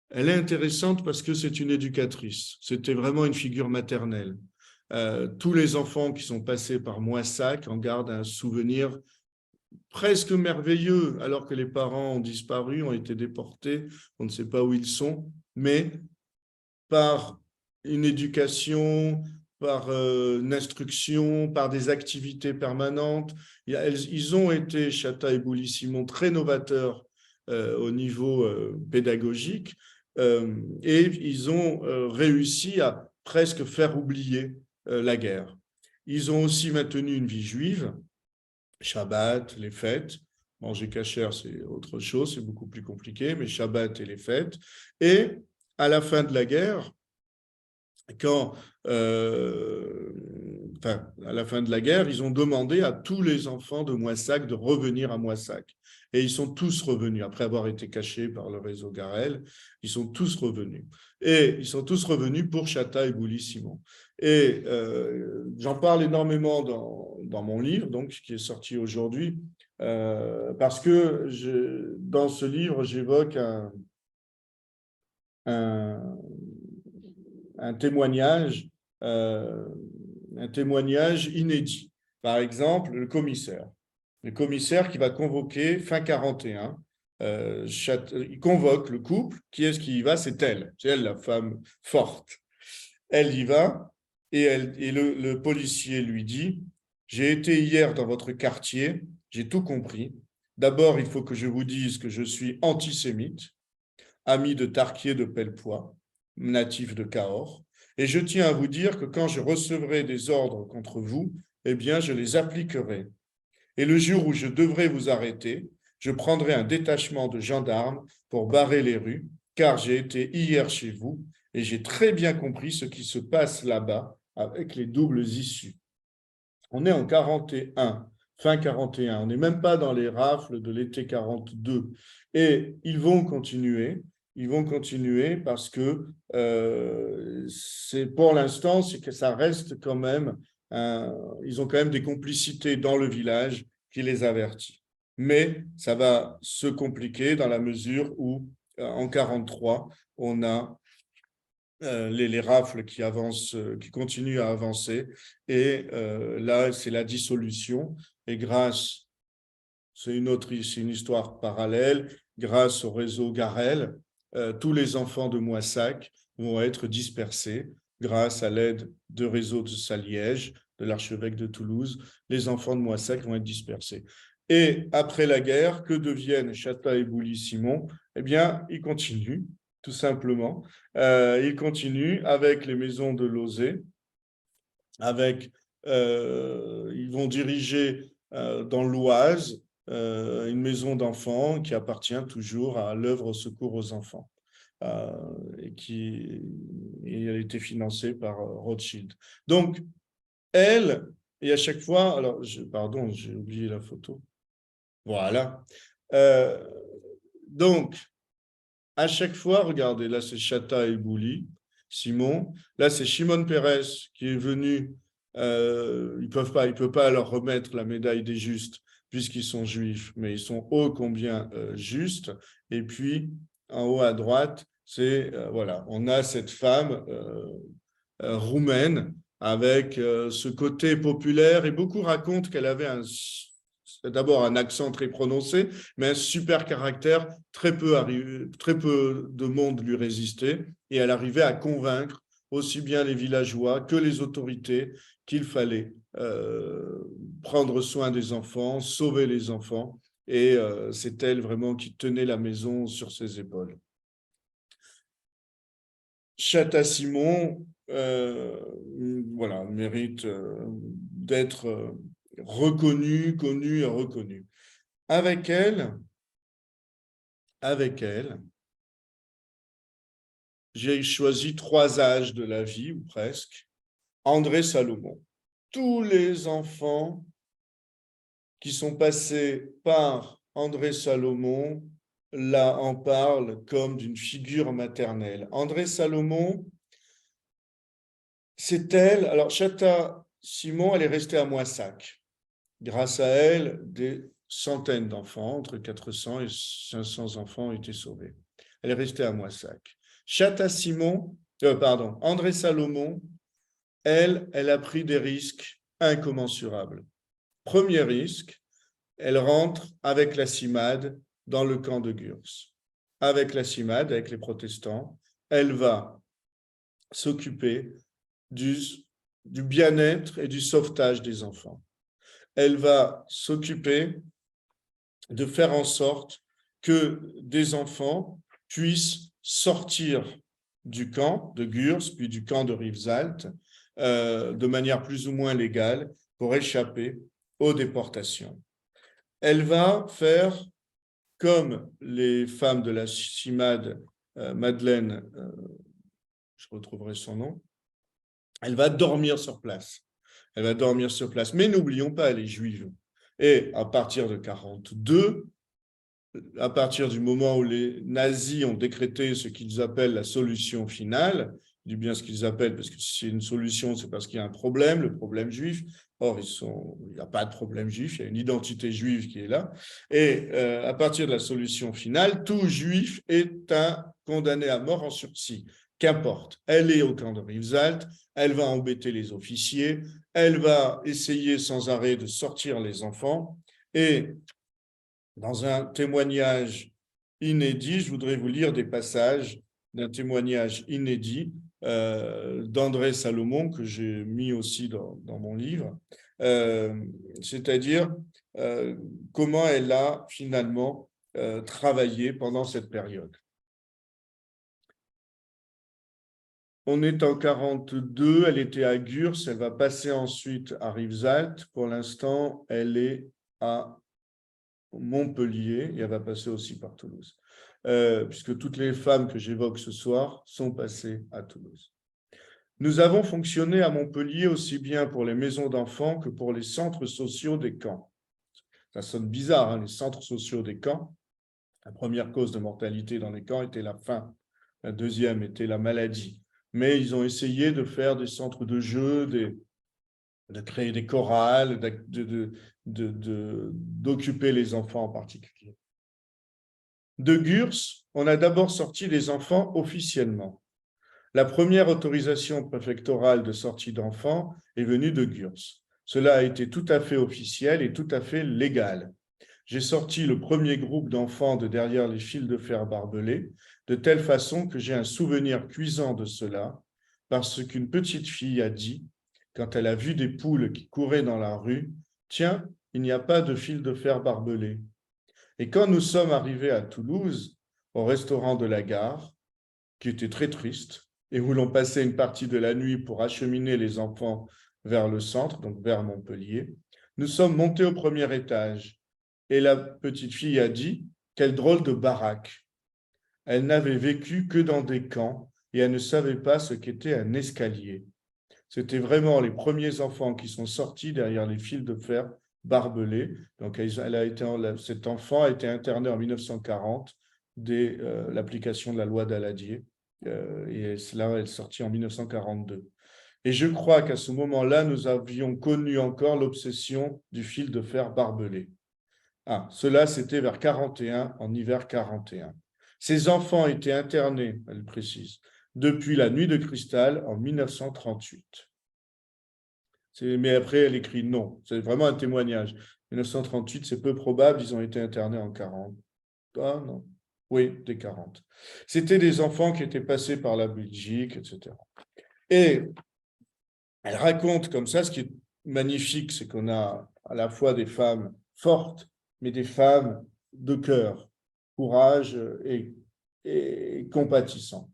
Elle est intéressante parce que c'est une éducatrice. C'était vraiment une figure maternelle. Tous les enfants qui sont passés par Moissac en gardent un souvenir presque merveilleux, alors que les parents ont disparu, ont été déportés, on ne sait pas où ils sont, mais par une éducation, par une instruction, par des activités permanentes. Ils ont été, Chata et Boully-Simon, très novateurs au niveau pédagogique et ils ont réussi à presque faire oublier la guerre. Ils ont aussi maintenu une vie juive, Shabbat, les fêtes. Manger kasher, c'est autre chose, c'est beaucoup plus compliqué, mais Shabbat et les fêtes. Et à la fin de la guerre, quand, à la fin de la guerre, ils ont demandé à tous les enfants de Moissac de revenir à Moissac. Et ils sont tous revenus, après avoir été cachés par le réseau Garel, ils sont tous revenus. Et ils sont tous revenus pour Chata et Boully-Simon. Et j'en parle énormément dans mon livre, donc, qui est sorti aujourd'hui, parce que dans ce livre, j'évoque un témoignage, inédit. Par exemple, le commissaire qui va convoquer fin 41, il convoque le couple. Qui est-ce qui y va? C'est elle, la femme forte. Elle y va et le policier lui dit: j'ai été hier dans votre quartier, j'ai tout compris. D'abord, il faut que je vous dise que je suis antisémite, ami de Tarquier de Pellepoix, natif de Cahors, et je tiens à vous dire que quand je recevrai des ordres contre vous, eh bien, je les appliquerai. Et le jour où je devrai vous arrêter, je prendrai un détachement de gendarmes pour barrer les rues, car j'ai été hier chez vous et j'ai très bien compris ce qui se passe là-bas avec les doubles issues. On est en 41, fin 41, on n'est même pas dans les rafles de l'été 42. Et ils vont continuer parce que c'est pour l'instant, c'est que ça reste quand même, ils ont quand même des complicités dans le village qui les avertit. Mais ça va se compliquer dans la mesure où, en 43, on a les rafles qui avancent, qui continuent à avancer. Et là, c'est la dissolution. Et c'est une histoire parallèle, grâce au réseau Garel, tous les enfants de Moissac vont être dispersés grâce à l'aide de réseaux de Saliège, de l'archevêque de Toulouse. Les enfants de Moissac vont être dispersés. Et après la guerre, que deviennent Chata et Boully-Simon? Eh bien, ils continuent, tout simplement. Ils continuent avec les maisons de Lauzet, ils vont diriger dans l'Oise une maison d'enfants qui appartient toujours à l'œuvre Secours aux enfants et elle a été financée par Rothschild. Donc, et à chaque fois, alors, pardon, j'ai oublié la photo. Voilà. Donc, à chaque fois, regardez, là, c'est Chata et Boully, Simon. Là, c'est Shimon Peres qui est venu. Il ne peut pas leur remettre la médaille des justes puisqu'ils sont juifs, mais ils sont ô combien justes. Et puis, en haut à droite, voilà, on a cette femme roumaine avec ce côté populaire. Et beaucoup racontent qu'elle avait d'abord un accent très prononcé, mais un super caractère. Très peu de monde lui résistait et elle arrivait à convaincre aussi bien les villageois que les autorités qu'il fallait prendre soin des enfants, sauver les enfants, et c'est elle vraiment qui tenait la maison sur ses épaules. Chata Simon, voilà, mérite d'être reconnue, connue et reconnue. Avec elle, j'ai choisi 3 âges de la vie, ou presque. André Salomon. Tous les enfants qui sont passés par André Salomon, là, en parlent comme d'une figure maternelle. André Salomon, c'est elle. Alors, Chata Simon, elle est restée à Moissac. Grâce à elle, des centaines d'enfants, entre 400 et 500 enfants ont été sauvés. Elle est restée à Moissac. André Salomon, elle a pris des risques incommensurables. Premier risque, elle rentre avec la CIMAD dans le camp de Gurs. Avec la CIMAD, avec les protestants, elle va s'occuper du bien-être et du sauvetage des enfants. Elle va s'occuper de faire en sorte que des enfants puissent sortir du camp de Gurs, puis du camp de Rivesaltes, de manière plus ou moins légale pour échapper aux déportations. Elle va faire comme les femmes de la Chimade, Madeleine, je retrouverai son nom, elle va dormir sur place. Elle va dormir sur place. Mais n'oublions pas, elle est juive. Et à partir de 1942, à partir du moment où les nazis ont décrété ce qu'ils appellent la solution finale, je dis bien ce qu'ils appellent, parce que si c'est une solution, c'est parce qu'il y a un problème, le problème juif. Or, il n'y a pas de problème juif, il y a une identité juive qui est là. Et à partir de la solution finale, tout juif est un condamné à mort en sursis. Qu'importe, elle est au camp de Rivesaltes, elle va embêter les officiers, elle va essayer sans arrêt de sortir les enfants. Et dans un témoignage inédit, je voudrais vous lire des passages d'un témoignage inédit d'André Salomon, que j'ai mis aussi dans mon livre, c'est-à-dire comment elle a finalement travaillé pendant cette période. On est en 1942, elle était à Gurs, elle va passer ensuite à Rivesaltes. Pour l'instant, elle est à Montpellier, et elle va passer aussi par Toulouse, puisque toutes les femmes que j'évoque ce soir sont passées à Toulouse. Nous avons fonctionné à Montpellier aussi bien pour les maisons d'enfants que pour les centres sociaux des camps. Ça sonne bizarre, hein, les centres sociaux des camps. La première cause de mortalité dans les camps était la faim. La deuxième était la maladie. Mais ils ont essayé de faire des centres de jeux, de créer des chorales, d'occuper les enfants en particulier. De Gurs, on a d'abord sorti les enfants officiellement. La première autorisation préfectorale de sortie d'enfants est venue de Gurs. Cela a été tout à fait officiel et tout à fait légal. J'ai sorti le premier groupe d'enfants de derrière les fils de fer barbelés, de telle façon que j'ai un souvenir cuisant de cela, parce qu'une petite fille a dit, quand elle a vu des poules qui couraient dans la rue, « Tiens, il n'y a pas de fil de fer barbelé. » Et quand nous sommes arrivés à Toulouse, au restaurant de la gare, qui était très triste, et où l'on passait une partie de la nuit pour acheminer les enfants vers le centre, donc vers Montpellier, nous sommes montés au premier étage. Et la petite fille a dit, quelle drôle de baraque. Elle n'avait vécu que dans des camps et elle ne savait pas ce qu'était un escalier. C'était vraiment les premiers enfants qui sont sortis derrière les fils de fer barbelés. Donc, cet enfant a été interné en 1940 dès l'application de la loi Daladier. Et cela est sorti en 1942. Et je crois qu'à ce moment-là, nous avions connu encore l'obsession du fil de fer barbelé. Ah, cela, c'était vers 41, en hiver 41. Ces enfants étaient internés, elle précise, depuis la nuit de cristal en 1938. Mais après, elle écrit non. C'est vraiment un témoignage. 1938, c'est peu probable, ils ont été internés en 40. Ah non. Oui, dès 40. C'était des enfants qui étaient passés par la Belgique, etc. Et elle raconte comme ça, ce qui est magnifique, c'est qu'on a à la fois des femmes fortes, mais des femmes de cœur, courage et compatissant.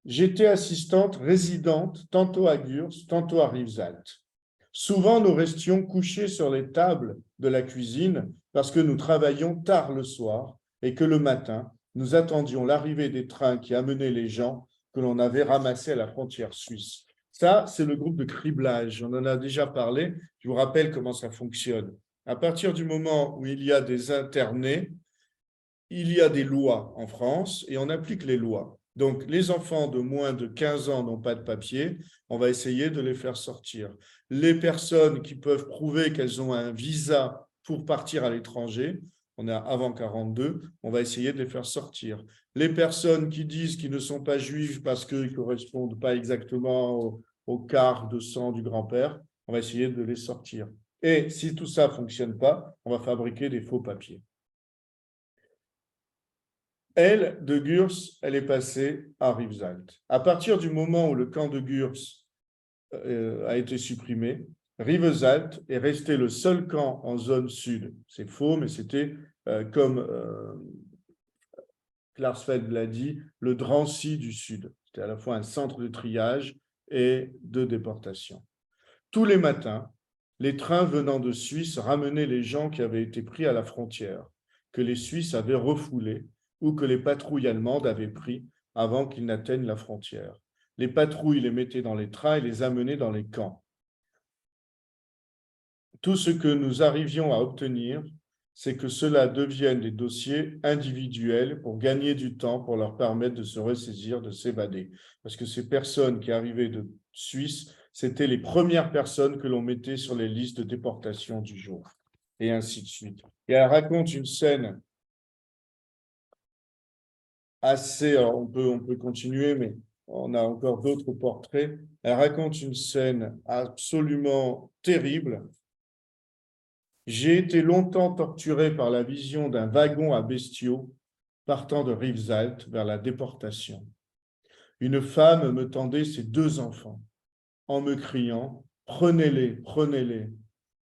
J'étais assistante résidente tantôt à Gurs, tantôt à Rivesaltes. Souvent, nous restions couchés sur les tables de la cuisine parce que nous travaillions tard le soir et que le matin, nous attendions l'arrivée des trains qui amenaient les gens que l'on avait ramassés à la frontière suisse. Ça, c'est le groupe de criblage. On en a déjà parlé. Je vous rappelle comment ça fonctionne. À partir du moment où il y a des internés, il y a des lois en France et on applique les lois. Donc, les enfants de moins de 15 ans n'ont pas de papier, on va essayer de les faire sortir. Les personnes qui peuvent prouver qu'elles ont un visa pour partir à l'étranger, on est avant 42, on va essayer de les faire sortir. Les personnes qui disent qu'ils ne sont pas juifs parce qu'ils ne correspondent pas exactement au quart de sang du grand-père, on va essayer de les sortir. Et si tout ça ne fonctionne pas, on va fabriquer des faux papiers. Elle, de Gurs, elle est passée à Rivesaltes. À partir du moment où le camp de Gurs a été supprimé. Rivesaltes est resté le seul camp en zone sud. C'est faux, mais c'était comme Klarsfeld l'a dit, le Drancy du Sud. C'était à la fois un centre de triage et de déportation. Tous les matins, les trains venant de Suisse ramenaient les gens qui avaient été pris à la frontière, que les Suisses avaient refoulés ou que les patrouilles allemandes avaient pris avant qu'ils n'atteignent la frontière. Les patrouilles les mettaient dans les trains et les amenaient dans les camps. Tout ce que nous arrivions à obtenir, c'est que cela devienne des dossiers individuels pour gagner du temps, pour leur permettre de se ressaisir, de s'évader. Parce que ces personnes qui arrivaient de Suisse, c'était les premières personnes que l'on mettait sur les listes de déportation du jour, et ainsi de suite. Et elle raconte une scène assez, alors on peut continuer, mais on a encore d'autres portraits. Elle raconte une scène absolument terrible. J'ai été longtemps torturé par la vision d'un wagon à bestiaux partant de Rivesaltes vers la déportation. Une femme me tendait ses 2 enfants en me criant « Prenez-les, prenez-les !»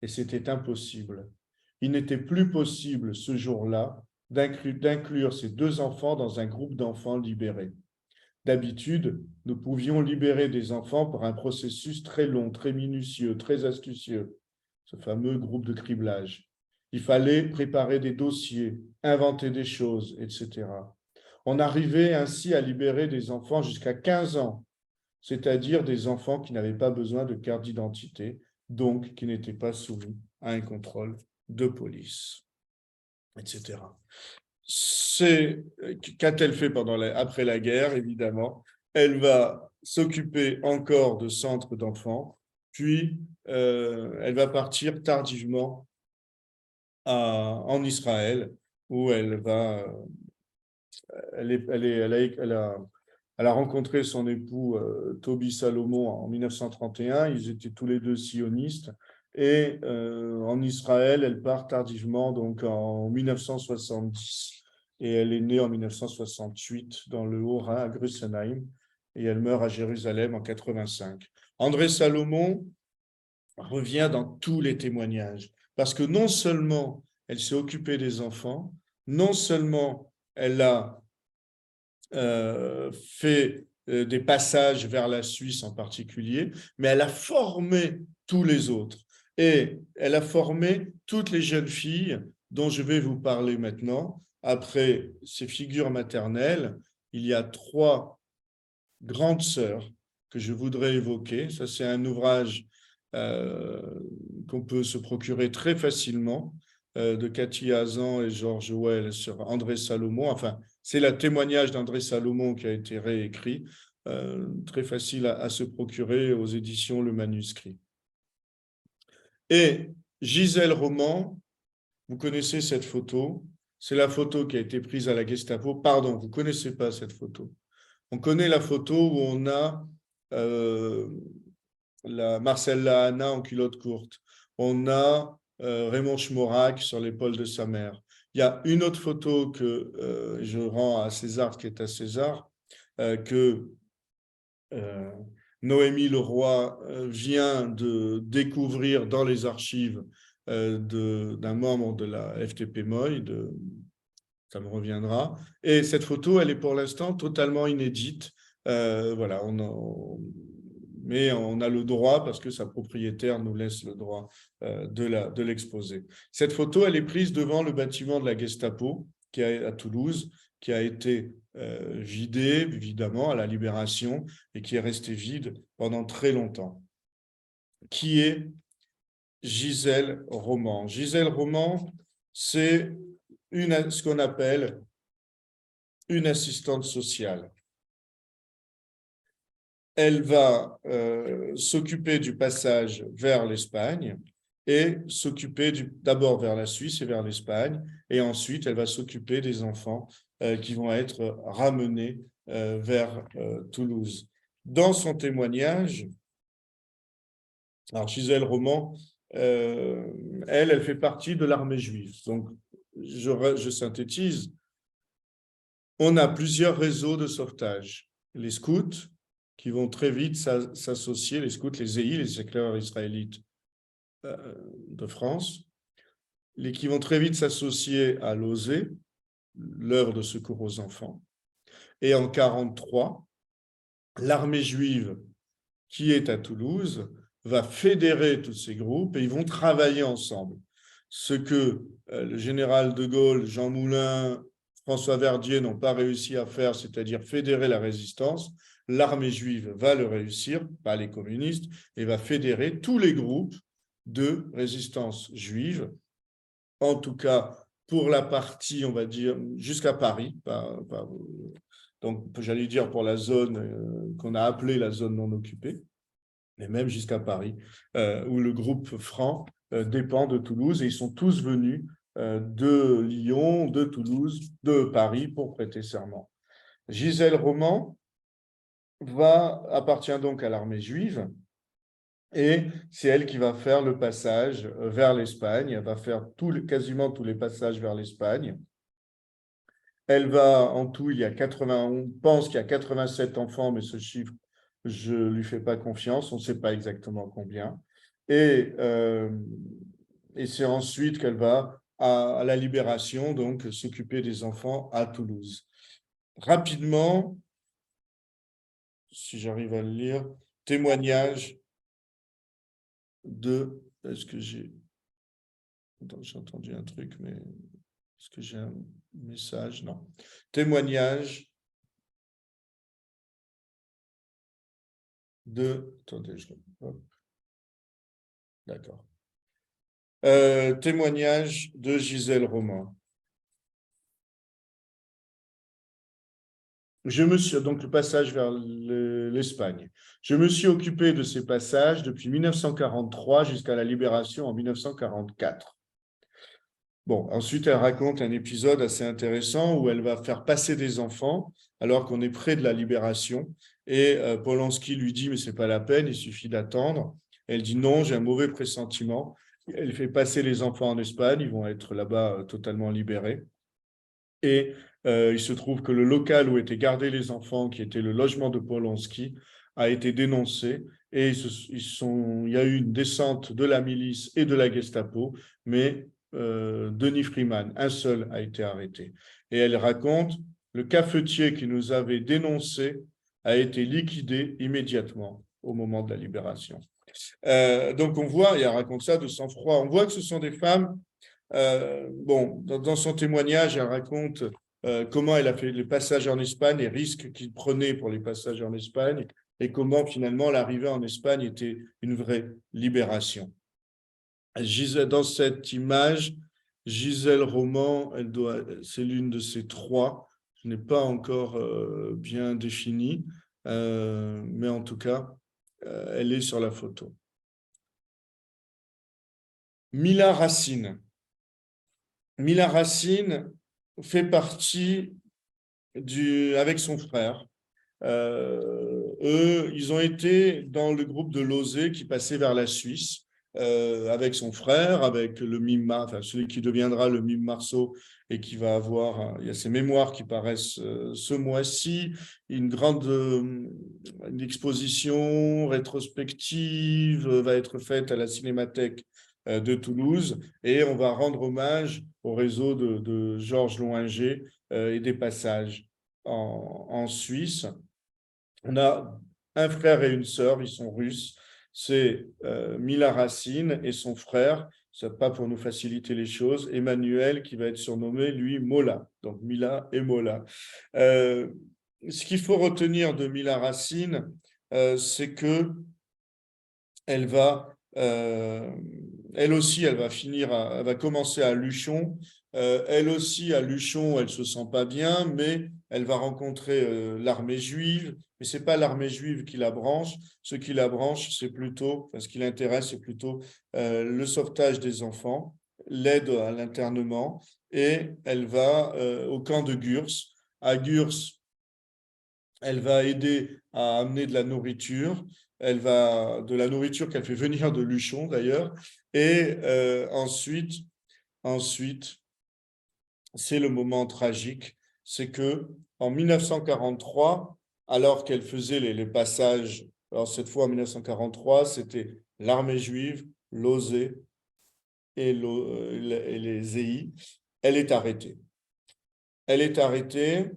Et c'était impossible. Il n'était plus possible ce jour-là d'inclure ces 2 enfants dans un groupe d'enfants libérés. D'habitude, nous pouvions libérer des enfants par un processus très long, très minutieux, très astucieux, ce fameux groupe de criblage. Il fallait préparer des dossiers, inventer des choses, etc. On arrivait ainsi à libérer des enfants jusqu'à 15 ans, c'est-à-dire des enfants qui n'avaient pas besoin de carte d'identité, donc qui n'étaient pas soumis à un contrôle de police, etc. Qu'a-t-elle fait après la guerre, évidemment? Elle va s'occuper encore de centres d'enfants, puis elle va partir tardivement en Israël, où elle a rencontré son époux Toby Salomon en 1931. Ils étaient tous les deux sionistes. Et en Israël, elle part tardivement, donc en 1970. Et elle est née en 1968 dans le Haut-Rhin, à Grussenheim. Et elle meurt à Jérusalem en 85. André Salomon revient dans tous les témoignages. Parce que non seulement elle s'est occupée des enfants, non seulement elle a fait des passages vers la Suisse en particulier, mais elle a formé tous les autres. Et elle a formé toutes les jeunes filles dont je vais vous parler maintenant. Après ces figures maternelles, il y a 3 grandes sœurs que je voudrais évoquer. Ça, c'est un ouvrage qu'on peut se procurer très facilement de Cathy Hazan et Georges Well sur André Salomon. Enfin, c'est le témoignage d'André Salomon qui a été réécrit, très facile à se procurer aux éditions Le Manuscrit. Et Gisèle Roman, vous connaissez cette photo, c'est la photo qui a été prise à la Gestapo. Pardon, vous ne connaissez pas cette photo. On connaît la photo où on a la Marcella Hanna en culotte courte. On a Raymond Schmorak sur l'épaule de sa mère. Il y a une autre photo que je rends à César, qui est à César, que Noémie Leroy vient de découvrir dans les archives d'un membre de la FTP Moy, ça me reviendra. Et cette photo, elle est pour l'instant totalement inédite. Voilà, mais on a le droit, parce que sa propriétaire nous laisse le droit de l'exposer. Cette photo, elle est prise devant le bâtiment de la Gestapo, qui est à Toulouse, qui a été vidé, évidemment, à la Libération, et qui est resté vide pendant très longtemps. Qui est Gisèle Roman? Gisèle Roman, c'est ce qu'on appelle une assistante sociale. Elle va s'occuper du passage vers l'Espagne et s'occuper d'abord vers la Suisse et vers l'Espagne, et ensuite elle va s'occuper des enfants qui vont être ramenés vers Toulouse. Dans son témoignage, alors Gisèle Roman, elle fait partie de l'armée juive. Donc, je synthétise, on a plusieurs réseaux de sauvetage. Les scouts, qui vont très vite s'associer, les scouts, les EI, les éclaireurs israélites de France, qui vont très vite s'associer à l'OSE, l'heure de secours aux enfants. Et en 1943, l'armée juive qui est à Toulouse va fédérer tous ces groupes et ils vont travailler ensemble. Ce que le général de Gaulle, Jean Moulin, François Verdier n'ont pas réussi à faire, c'est-à-dire fédérer la résistance, l'armée juive va le réussir, pas les communistes, et va fédérer tous les groupes de résistance juive, en tout cas pour la partie, on va dire, jusqu'à Paris, donc j'allais dire pour la zone qu'on a appelée la zone non occupée, mais même jusqu'à Paris, où le groupe franc dépend de Toulouse, et ils sont tous venus de Lyon, de Toulouse, de Paris pour prêter serment. Gisèle Roman appartient donc à l'armée juive, et c'est elle qui va faire le passage vers l'Espagne. Elle va faire quasiment tous les passages vers l'Espagne. Elle va, en tout, on pense qu'il y a 87 enfants, mais ce chiffre, je ne lui fais pas confiance, on ne sait pas exactement combien. Et c'est ensuite qu'elle va, à la Libération, donc s'occuper des enfants à Toulouse. Rapidement, si j'arrive à le lire, témoignage de... Est-ce que j'ai... J'ai entendu un truc, mais est-ce que j'ai un message? Non. Témoignage de... Attendez, d'accord. Témoignage de Gisèle Roman. Donc le passage vers l'Espagne. Je me suis occupé de ces passages depuis 1943 jusqu'à la libération en 1944. Bon, ensuite, elle raconte un épisode assez intéressant où elle va faire passer des enfants alors qu'on est près de la libération. Et Polanski lui dit, mais ce n'est pas la peine, il suffit d'attendre. Elle dit, non, j'ai un mauvais pressentiment. Elle fait passer les enfants en Espagne, ils vont être là-bas totalement libérés. Et il se trouve que le local où étaient gardés les enfants, qui était le logement de Polanski, a été dénoncé. Et il y a eu une descente de la milice et de la Gestapo, mais Denis Freeman, un seul, a été arrêté. Et elle raconte, le cafetier qui nous avait dénoncé a été liquidé immédiatement au moment de la libération. Donc on voit, et elle raconte ça de sang-froid, on voit que ce sont des femmes, dans son témoignage, elle raconte comment elle a fait les passages en Espagne, les risques qu'il prenait pour les passages en Espagne, et comment finalement l'arrivée en Espagne était une vraie libération. Dans cette image, Gisèle Roman, c'est l'une de ces trois. Je n'ai pas encore bien défini, mais en tout cas, elle est sur la photo. Mila Racine. Mila Racine fait partie avec son frère. Eux, ils ont été dans le groupe de l'OSE qui passait vers la Suisse. Avec son frère, avec le mime, enfin celui qui deviendra le mime Marceau et qui va avoir, il y a ses mémoires qui paraissent ce mois-ci, une grande une exposition rétrospective va être faite à la Cinémathèque de Toulouse et on va rendre hommage au réseau de Georges Loinger et des passages en Suisse. On a un frère et une sœur, ils sont russes. C'est Mila Racine et son frère, ce n'est pas pour nous faciliter les choses, Emmanuel, qui va être surnommé, lui, Mola. Donc Mila et Mola. Ce qu'il faut retenir de Mila Racine, c'est que elle aussi, elle va commencer à Luchon. Elle aussi, à Luchon, elle ne se sent pas bien, mais elle va rencontrer l'armée juive. Mais ce n'est pas l'armée juive qui la branche. Ce qui la branche, ce qui l'intéresse, c'est plutôt le sauvetage des enfants, l'aide à l'internement. Et elle va au camp de Gurs. À Gurs, elle va aider à amener de la nourriture. De la nourriture qu'elle fait venir de Luchon d'ailleurs. Et ensuite, c'est le moment tragique, c'est que en 1943, alors qu'elle faisait les passages. Alors cette fois en 1943, c'était l'armée juive, l'OSE et les ZI. Elle est arrêtée. Elle est arrêtée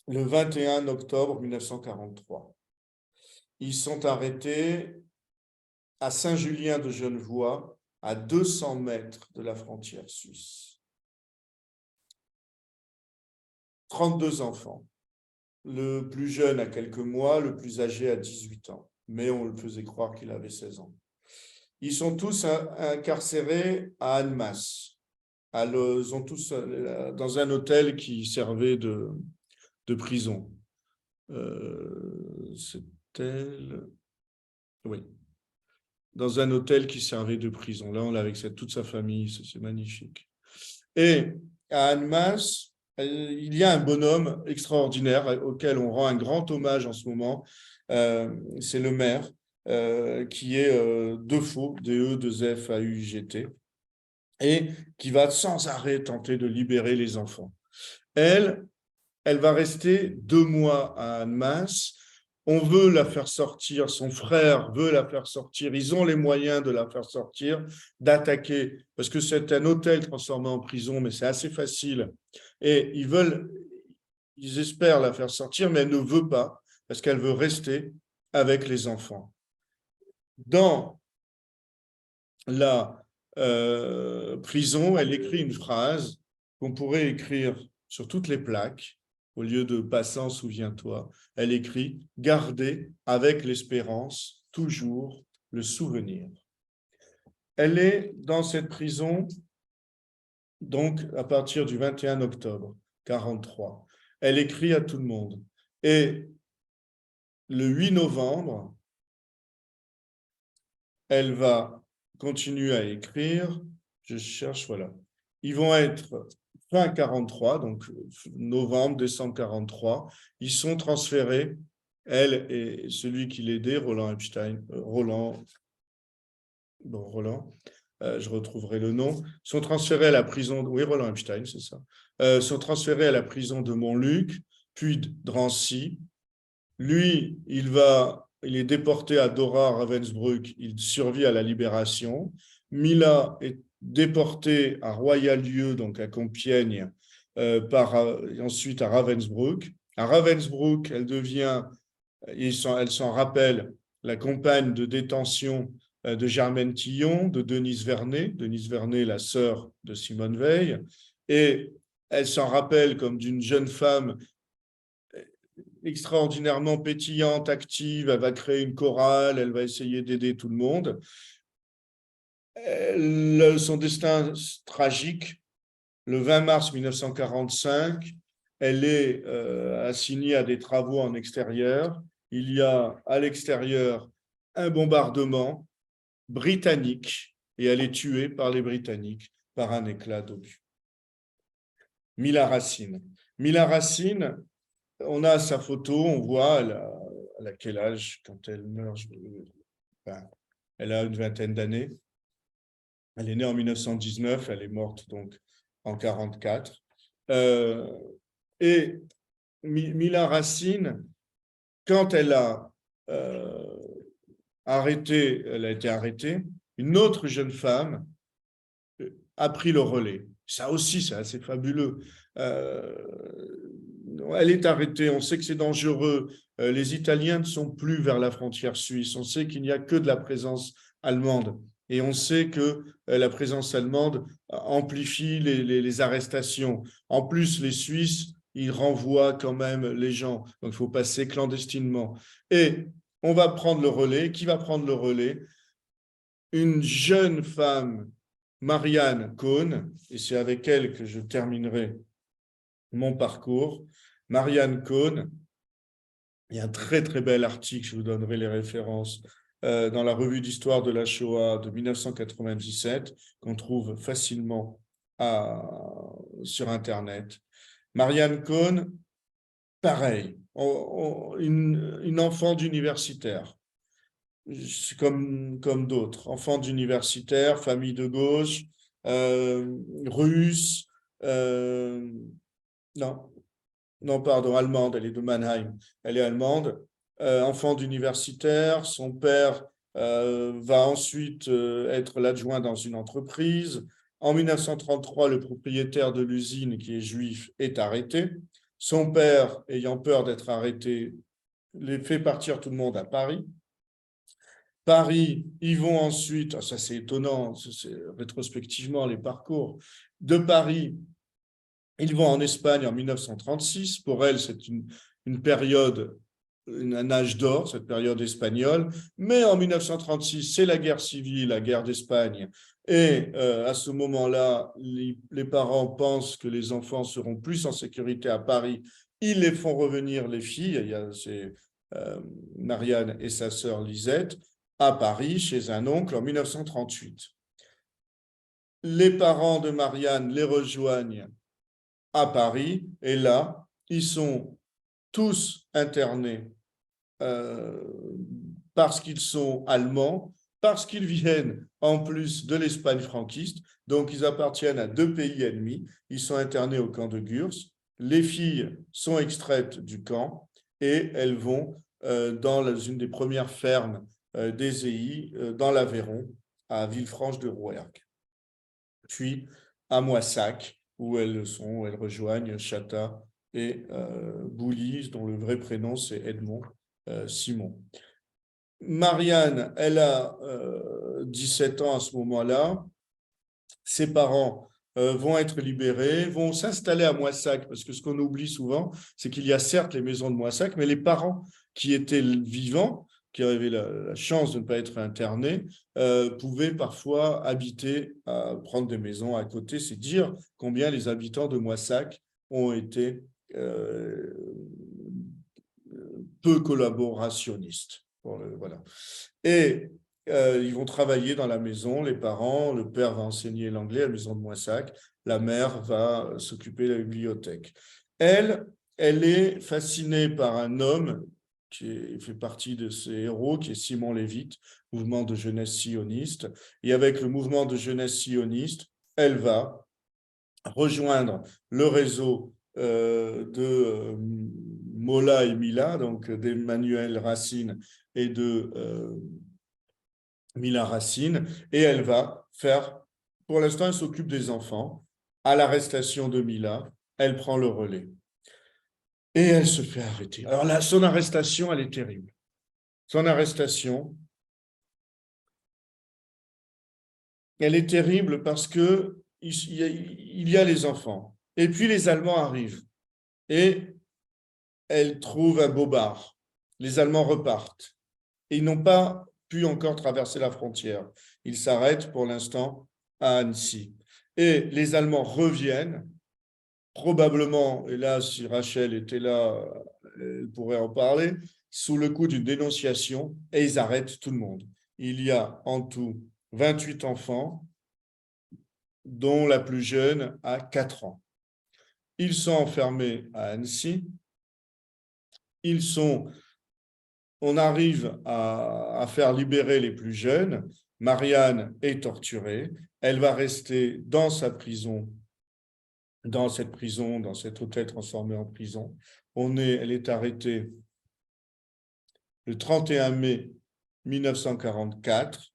le 21 octobre 1943. Ils sont arrêtés à Saint-Julien-de-Genevois, à 200 mètres de la frontière suisse. 32 enfants. Le plus jeune a quelques mois, le plus âgé a 18 ans. Mais on le faisait croire qu'il avait 16 ans. Ils sont tous incarcérés à Annemasse. Ils sont tous dans un hôtel qui servait de prison. C'était... Oui. Dans un hôtel qui servait de prison. Là, on l'a avec toute sa famille. C'est magnifique. Et à Annemasse, il y a un bonhomme extraordinaire auquel on rend un grand hommage en ce moment. C'est le maire, qui est Defaux, D-E-2-F-A-U-G-T, et qui va sans arrêt tenter de libérer les enfants. Elle va rester 2 mois à Annemasse. On veut la faire sortir, son frère veut la faire sortir, ils ont les moyens de la faire sortir, d'attaquer, parce que c'est un hôtel transformé en prison, mais c'est assez facile. Et ils espèrent la faire sortir, mais elle ne veut pas, parce qu'elle veut rester avec les enfants. Dans la prison, elle écrit une phrase qu'on pourrait écrire sur toutes les plaques. Au lieu de « passant, souviens-toi », elle écrit « garder avec l'espérance toujours le souvenir ». Elle est dans cette prison donc à partir du 21 octobre 1943. Elle écrit à tout le monde. Et le 8 novembre, elle va continuer à écrire. Je cherche, voilà. Ils vont être fin 43, donc novembre, décembre 43. Ils sont transférés, elle et celui qui l'aidait, Roland Epstein, je retrouverai le nom, sont transférés à la prison, oui, Roland Epstein, c'est ça, sont transférés à la prison de Montluc, puis de Drancy. Lui, il est déporté à Dora-Ravensbrück, il survit à la libération. Mila est déportée à Royal-Lieu, donc à Compiègne, ensuite à Ravensbrück. À Ravensbrück, elle s'en rappelle, la compagne de détention de Germaine Tillon, de Denise Vernet, la sœur de Simone Veil, et elle s'en rappelle comme d'une jeune femme extraordinairement pétillante, active, elle va créer une chorale, elle va essayer d'aider tout le monde. Son destin tragique, le 20 mars 1945, elle est assignée à des travaux en extérieur. Il y a à l'extérieur un bombardement britannique et elle est tuée par les Britanniques par un éclat d'obus. Mila Racine. Mila Racine, on a sa photo, on voit, elle a quel âge quand elle meurt, elle a une vingtaine d'années. Elle est née en 1919, elle est morte donc en 1944. Et Mila Racine, quand elle a été arrêtée, une autre jeune femme a pris le relais. Ça aussi, c'est assez fabuleux. Elle est arrêtée, on sait que c'est dangereux. Les Italiens ne sont plus vers la frontière suisse. On sait qu'il n'y a que de la présence allemande. Et on sait que la présence allemande amplifie les arrestations. En plus, les Suisses, ils renvoient quand même les gens. Donc, il faut passer clandestinement. Et on va prendre le relais. Qui va prendre le relais? Une jeune femme, Marianne Cohn, et c'est avec elle que je terminerai mon parcours. Marianne Cohn, il y a un très très bel article, je vous donnerai les références, dans la revue d'histoire de la Shoah de 1997, qu'on trouve facilement sur Internet. Marianne Cohn, pareil, une enfant d'universitaire, comme d'autres, enfant d'universitaire, famille de gauche, russe, non, non, pardon, allemande, elle est de Mannheim, elle est allemande, enfant d'universitaire, son père va ensuite être l'adjoint dans une entreprise. En 1933, le propriétaire de l'usine, qui est juif, est arrêté. Son père, ayant peur d'être arrêté, les fait partir tout le monde à Paris. Paris, ils vont ensuite, ça c'est étonnant, c'est rétrospectivement les parcours, de Paris, ils vont en Espagne en 1936. Pour elle, c'est une période, un âge d'or, cette période espagnole. Mais en 1936, c'est la guerre civile, la guerre d'Espagne. Et à ce moment-là, les parents pensent que les enfants seront plus en sécurité à Paris. Ils les font revenir, les filles. Il y a Marianne et sa sœur Lisette à Paris, chez un oncle, en 1938. Les parents de Marianne les rejoignent à Paris, et là, ils sont tous internés parce qu'ils sont allemands, parce qu'ils viennent en plus de l'Espagne franquiste, donc ils appartiennent à deux pays ennemis. Ils sont internés au camp de Gurs. Les filles sont extraites du camp et elles vont dans une des premières fermes des EI, dans l'Aveyron, à Villefranche de Rouergue, puis à Moissac, où elles rejoignent Chata et Boulis, dont le vrai prénom c'est Edmond Simon. Marianne, elle a 17 ans à ce moment-là. Ses parents vont être libérés, vont s'installer à Moissac, parce que ce qu'on oublie souvent, c'est qu'il y a certes les maisons de Moissac, mais les parents qui étaient vivants, qui avaient la chance de ne pas être internés, pouvaient parfois habiter, prendre des maisons à côté. C'est dire combien les habitants de Moissac ont été peu collaborationnistes. Voilà. Et ils vont travailler dans la maison, les parents, le père va enseigner l'anglais à la maison de Moissac, la mère va s'occuper de la bibliothèque. Elle est fascinée par un homme qui fait partie de ses héros, qui est Simon Lévite, mouvement de jeunesse sioniste. Et avec le mouvement de jeunesse sioniste, elle va rejoindre le réseau de Mola et Mila, donc d'Emmanuel Racine et de Mila Racine, et elle va faire, pour l'instant, elle s'occupe des enfants. À l'arrestation de Mila, elle prend le relais. Et elle se fait arrêter. Alors là, son arrestation, elle est terrible. Son arrestation, elle est terrible parce que il y a les enfants. Et puis les Allemands arrivent. Et elle trouve un bobard. Les Allemands repartent. Et ils n'ont pas pu encore traverser la frontière. Ils s'arrêtent pour l'instant à Annecy. Et les Allemands reviennent, probablement, et là, si Rachel était là, elle pourrait en parler, sous le coup d'une dénonciation, et ils arrêtent tout le monde. Il y a en tout 28 enfants, dont la plus jeune a 4 ans. Ils sont enfermés à Annecy. On arrive à faire libérer les plus jeunes. Marianne est torturée. Elle va rester dans sa prison, dans cet hôtel transformé en prison. Elle est arrêtée le 31 mai 1944,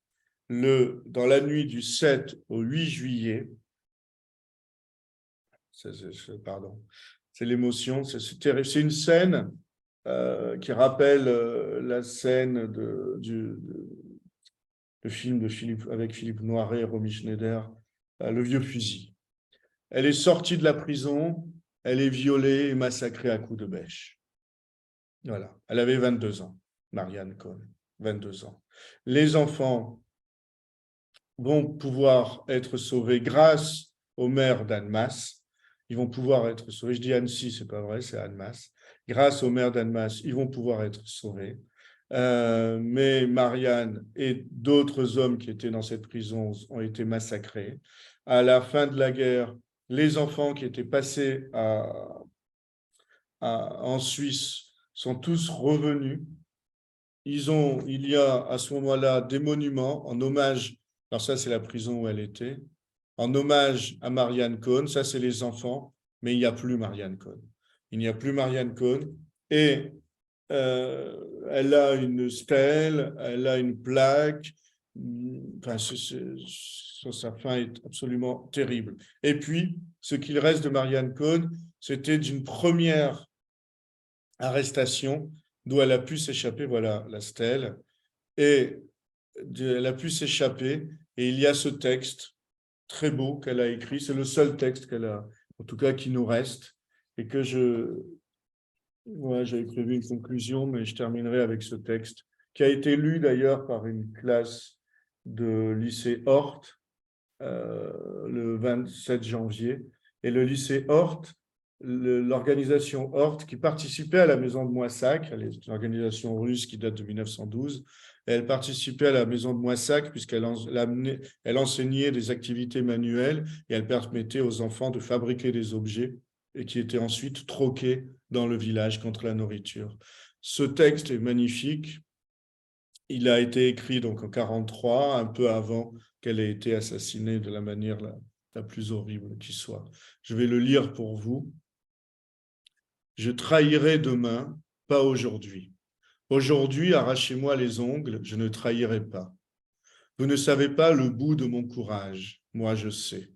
dans la nuit du 7 au 8 juillet. Pardon, c'est l'émotion, c'est terrible. C'est une scène qui rappelle la scène le film avec Philippe Noiret et Romy Schneider, Le vieux fusil. Elle est sortie de la prison, elle est violée et massacrée à coups de bêche. Voilà. Elle avait 22 ans, Marianne Cohn, 22 ans. Les enfants vont pouvoir être sauvés grâce au maire d'Annemasse. Ils vont pouvoir être sauvés. Je dis Annecy, c'est pas vrai, c'est Annemasse. Grâce au maire d'Annemasse, ils vont pouvoir être sauvés. Mais Marianne et d'autres hommes qui étaient dans cette prison ont été massacrés. À la fin de la guerre, les enfants qui étaient passés en Suisse sont tous revenus. Il y a à ce moment-là des monuments en hommage, alors ça c'est la prison où elle était, en hommage à Marianne Cohn, ça c'est les enfants, mais il n'y a plus Marianne Cohn. il n'y a plus Marianne Cohn, et elle a une stèle, elle a une plaque, enfin, sa fin est absolument terrible. Et puis, ce qu'il reste de Marianne Cohn, c'était d'une première arrestation d'où elle a pu s'échapper, voilà la stèle, et elle a pu s'échapper, et il y a ce texte très beau qu'elle a écrit, c'est le seul texte qu'elle a, en tout cas qui nous reste, et que j'avais prévu une conclusion, mais je terminerai avec ce texte, qui a été lu d'ailleurs par une classe de lycée Hort le 27 janvier. Et le lycée Hort, l'organisation Hort, qui participait à la maison de Moissac, une organisation russe qui date de 1912, elle participait à la maison de Moissac puisqu'elle elle enseignait des activités manuelles et elle permettait aux enfants de fabriquer des objets et qui étaient ensuite troqués dans le village contre la nourriture. Ce texte est magnifique. Il a été écrit donc en 1943, un peu avant qu'elle ait été assassinée de la manière la plus horrible qui soit. Je vais le lire pour vous. Je trahirai demain, pas aujourd'hui. Aujourd'hui, arrachez-moi les ongles, je ne trahirai pas. Vous ne savez pas le bout de mon courage, moi je sais.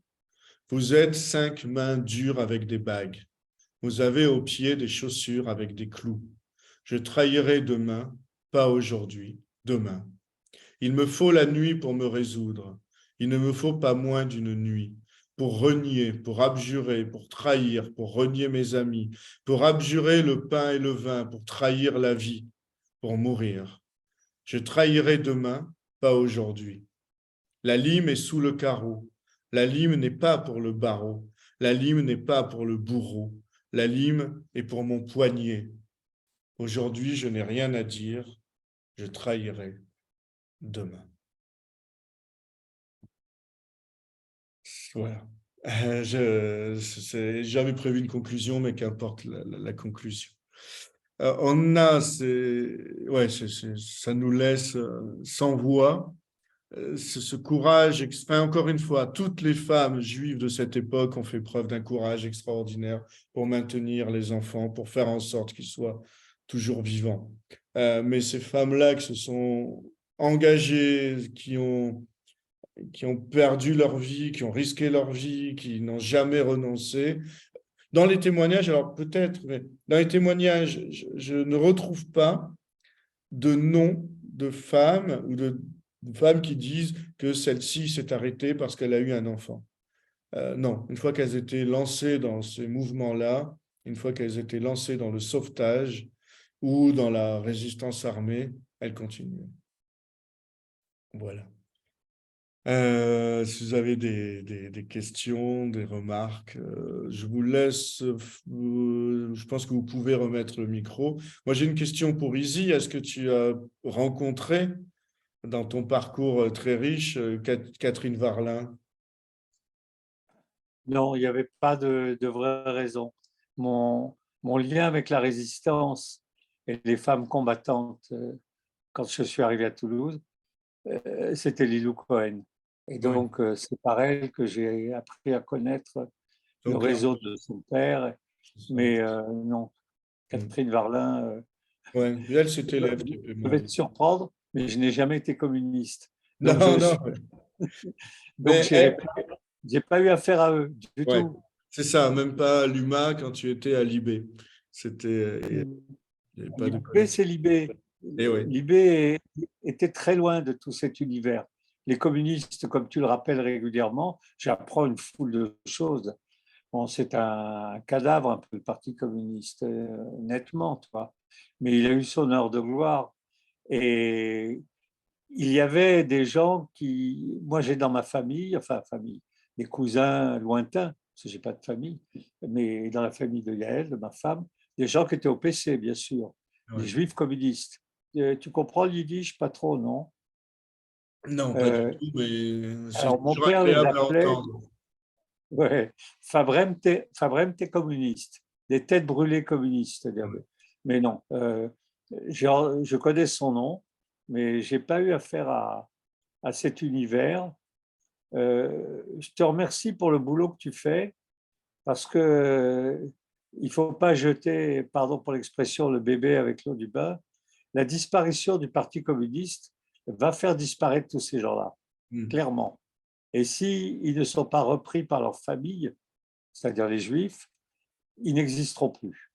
Vous êtes 5 mains dures avec des bagues. Vous avez aux pieds des chaussures avec des clous. Je trahirai demain, pas aujourd'hui, demain. Il me faut la nuit pour me résoudre. Il ne me faut pas moins d'une nuit pour renier, pour abjurer, pour trahir, pour renier mes amis, pour abjurer le pain et le vin, pour trahir la vie, pour mourir. Je trahirai demain, pas aujourd'hui. La lime est sous le carreau. La lime n'est pas pour le barreau. La lime n'est pas pour le bourreau. La lime est pour mon poignet. Aujourd'hui, je n'ai rien à dire. Je trahirai demain. Voilà. J'avais prévu une conclusion, mais qu'importe la conclusion. Ouais, ça nous laisse sans voix. Ce courage, enfin, encore une fois, toutes les femmes juives de cette époque ont fait preuve d'un courage extraordinaire pour maintenir les enfants, pour faire en sorte qu'ils soient toujours vivants. Mais ces femmes-là qui se sont engagées, qui ont perdu leur vie, qui ont risqué leur vie, qui n'ont jamais renoncé. Dans les témoignages, alors peut-être, mais dans les témoignages, je ne retrouve pas de nom de femmes ou de femmes qui disent que celle-ci s'est arrêtée parce qu'elle a eu un enfant. Non, une fois qu'elles étaient lancées dans ces mouvements-là, une fois qu'elles étaient lancées dans le sauvetage ou dans la résistance armée, elles continuaient. Voilà. Si vous avez des questions, des remarques, je vous laisse. Je pense que vous pouvez remettre le micro. Moi, j'ai une question pour Izzy. Est-ce que tu as rencontré dans ton parcours très riche Catherine Varlin? Non, il n'y avait pas de vraie raison. Mon lien avec la résistance et les femmes combattantes, quand je suis arrivé à Toulouse, c'était Lilou Cohen. Et Oui. donc, c'est par elle que j'ai appris à connaître le Donc là, réseau de son père. Mais non, Catherine Varlin, ouais. Elle, c'était je l'élève qui était vais mariée. te surprendre, mais je n'ai jamais été communiste. Donc, Non, non. donc Mais j'ai pas eu affaire à eux du ouais, tout. c'est ça, même pas à l'UMA quand tu étais à l'IB. C'était, il n'y avait pas de Libé, connexion. c'est Libé. Et oui. Libé était très loin de tout cet univers. Les communistes, comme tu le rappelles régulièrement, j'apprends une foule de choses. Bon, c'est un cadavre, un peu le Parti communiste, nettement, toi. Mais il a eu son heure de gloire. Et il y avait des gens qui, moi j'ai dans ma famille, enfin famille, des cousins lointains, parce que j'ai pas de famille, mais dans la famille de Yael, de ma femme, des gens qui étaient au PC, bien sûr, des Ouais. juifs communistes. Tu comprends le yiddish? Pas trop, non? Non, pas du Euh, tout, mais c'est alors mon toujours père les agréable à appelait, entendre. ouais, Fabrem, t'es communiste, des têtes brûlées communistes, c'est-à-dire. Ouais. Mais non, je connais son nom, mais j'ai pas eu affaire à cet univers. Je te remercie pour le boulot que tu fais parce que il ne faut pas jeter, pardon pour l'expression, le bébé avec l'eau du bain. La disparition du Parti communiste va faire disparaître tous ces gens-là, clairement. Et s'ils ne sont pas repris par leur famille, c'est-à-dire les Juifs, ils n'existeront plus.